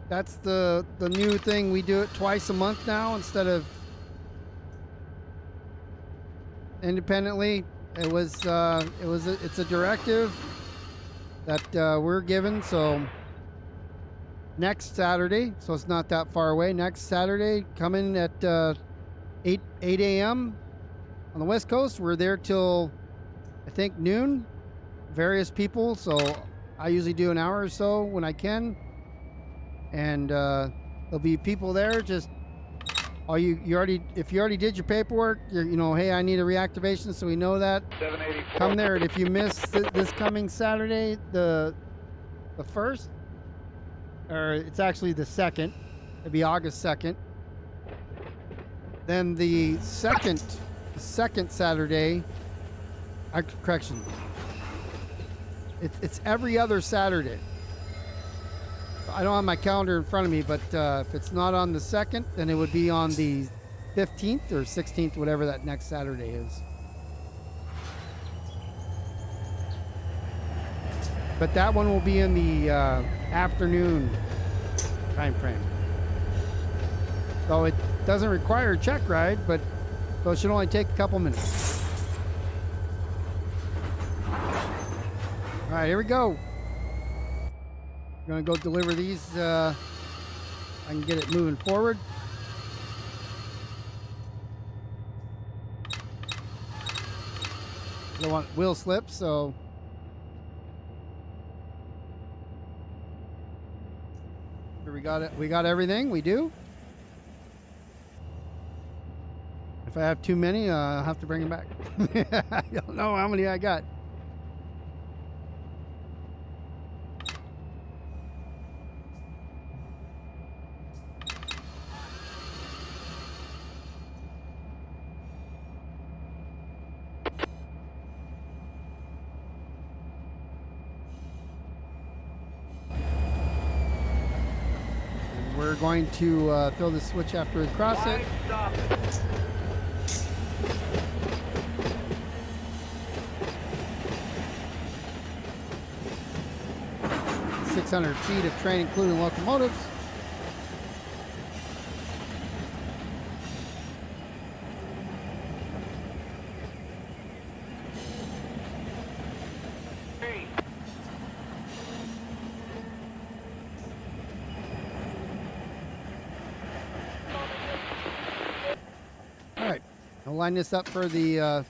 that's the new thing. We do it twice a month now instead of independently. It's a directive that we're given. So next Saturday, so it's not that far away. Next Saturday, come in at 8 a.m. on the West Coast. We're there till I think noon. Various people, so I usually do an hour or so when I can, and there'll be people there. Just if you already did your paperwork, hey, I need a reactivation, so we know that. 784. Come there, and if you miss this coming Saturday, the first, or it's actually the second, it'll be August 2nd. Then the second Saturday, correction. It's every other Saturday. I don't have my calendar in front of me, but if it's not on the 2nd, then it would be on the 15th or 16th, whatever that next Saturday is. But that one will be in the afternoon time frame. So it doesn't require a check ride, but so it should only take a couple minutes. All right, here we go. We're gonna go deliver these. I can get it moving forward. I don't want wheel slip, so here we got it. We got everything. We do. If I have too many, I'll have to bring them back. I don't know how many I got. We're going to throw the switch after we cross it. Stop. 600 feet of train, including locomotives. All right, I'll line this up for the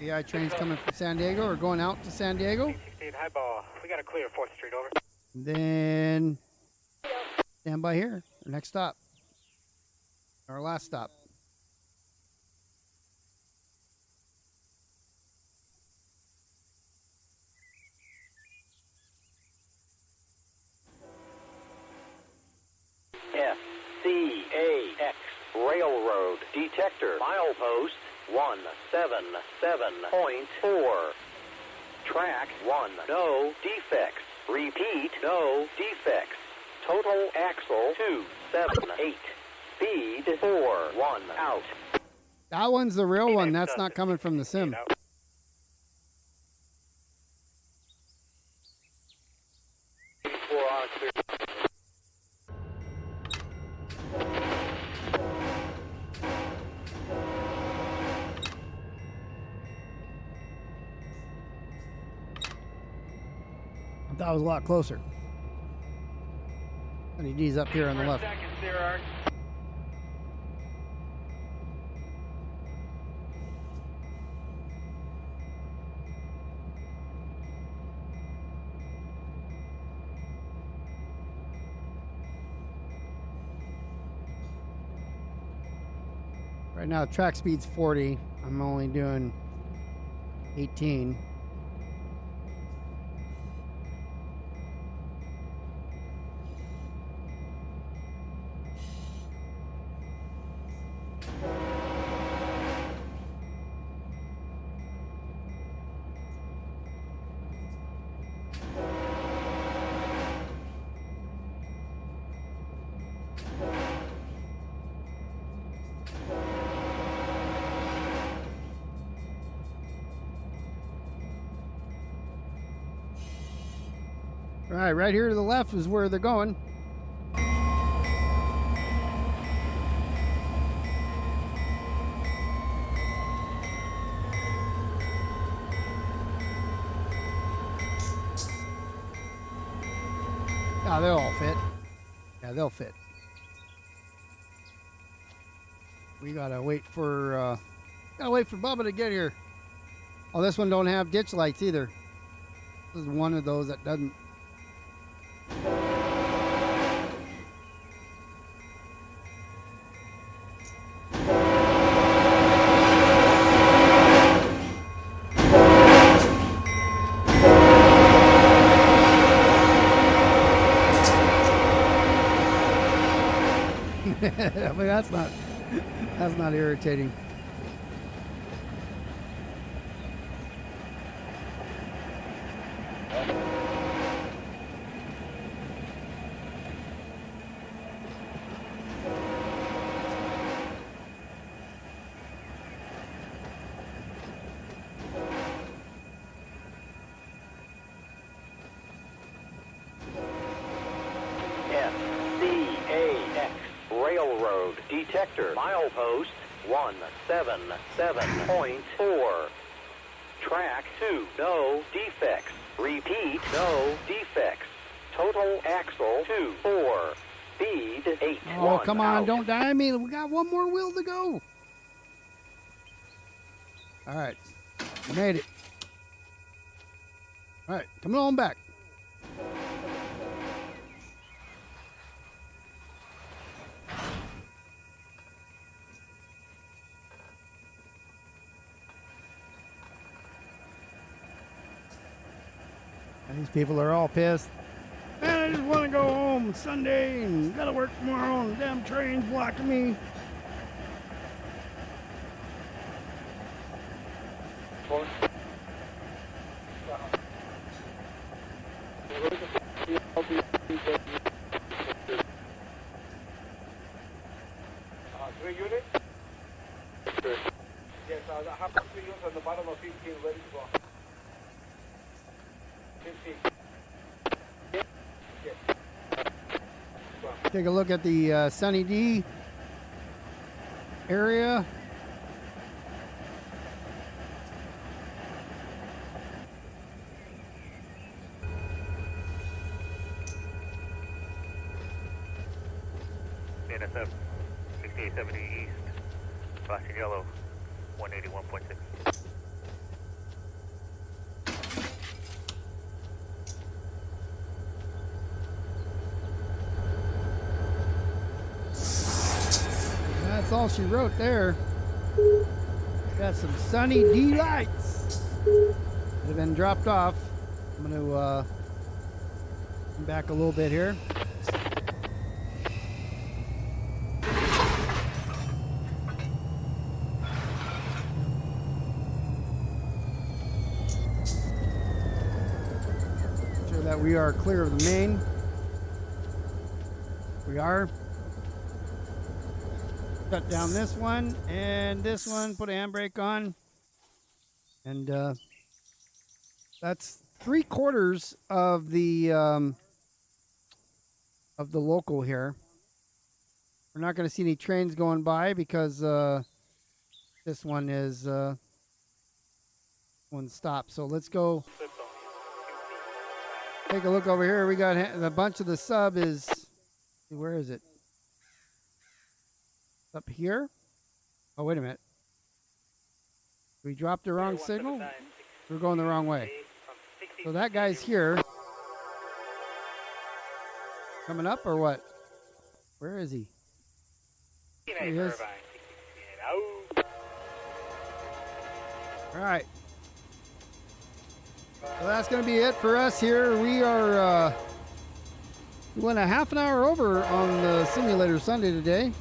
AI trains coming from San Diego or going out to San Diego. 16 highball. We got a clear 4th Street, over. Then stand by here. Our next stop. Our last stop. FCAX Railroad Detector Milepost 177.4. Track 1. No defects. Repeat, no defects. Total axle 278. Speed 41 out. That one's the real one. That's not coming from the sim. That was a lot closer. And he's up here on the left. Seconds there, Art. Right now, track speed's 40. I'm only doing 18. All right, right here to the left is where they're going. Oh, they'll all fit. Yeah, they'll fit. We gotta wait for Bubba to get here. Oh, this one don't have ditch lights either. This is one of those that doesn't. I mean, that's not irritating. SCAX Railroad Detector Milepost 177.4. Track 2, no defects. Repeat, no defects. Total axle 2-4. Speed 8. Oh, come on, don't die me. We got one more wheel to go. All right, we made it. All right, coming on back. And these people are all pissed. Man, I just want to go home Sunday and gotta work tomorrow and the damn train's blocking me. Three units? Yes, I have 3 units on the bottom of 15 ready to go. 15. Yes. Take a look at the Sunny D area. BNSF 6870 East, flashing yellow, 181.6. That's all she wrote there. Got some Sunny D lights that have been dropped off. I'm going to come back a little bit here. Sure that we are clear of the main. We are. Shut down this one and this one, put a handbrake on, and that's 3/4 of the local here. We're not going to see any trains going by because this one is one stop. So let's go take a look over here. We got a bunch of the sub is, where is it? Up here? Oh, wait a minute. We dropped the wrong signal? We're going the wrong way. So that guy's here. Coming up or what? Where is he? There he is. All right. So that's going to be it for us here. We are we went a half an hour over on the Simulator Sunday today.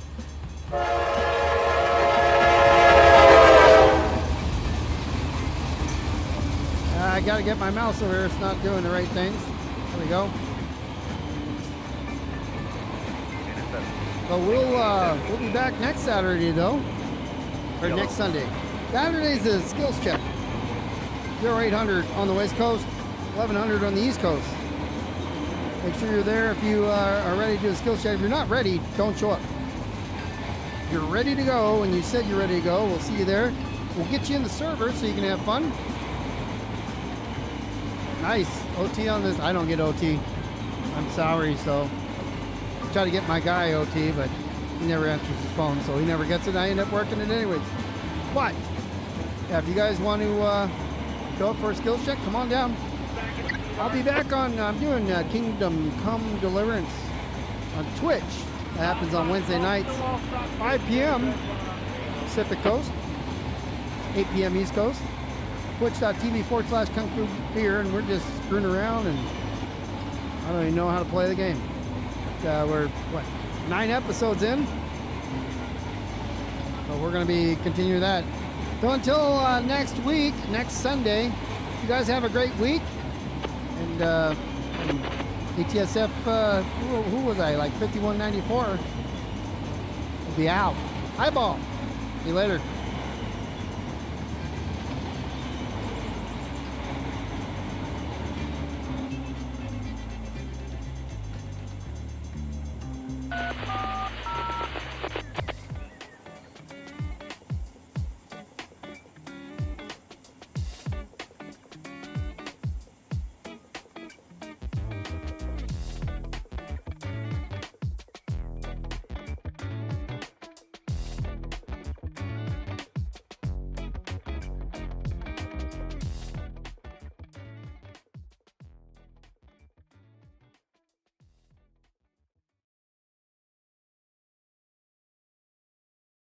I got to get my mouse over here. It's not doing the right things. There we go. So we'll be back next Saturday though, or next Sunday. Saturday's a skills check. 0800 on the West Coast, 1100 on the East Coast. Make sure you're there if you are ready to do a skill check. If you're not ready, don't show up. If you're ready to go and you said you're ready to go, we'll see you there. We'll get you in the server so you can have fun. Nice. OT on this. I don't get OT. I'm sorry, so I try to get my guy OT, but he never answers his phone, so he never gets it. I end up working it anyways. But yeah, if you guys want to go up for a skills check, come on down. I'll be back on, I'm doing Kingdom Come Deliverance on Twitch. That happens on Wednesday nights, 5 p.m. Pacific Coast, 8 p.m. East Coast. Twitch.tv/KungfuBeer, and we're just screwing around, and I don't even know how to play the game. We're, what, 9 episodes in? So we're going to be continuing that. So until next week, next Sunday, you guys have a great week. And ATSF, who was I? Like 5194. Will be out. Eyeball. See you later.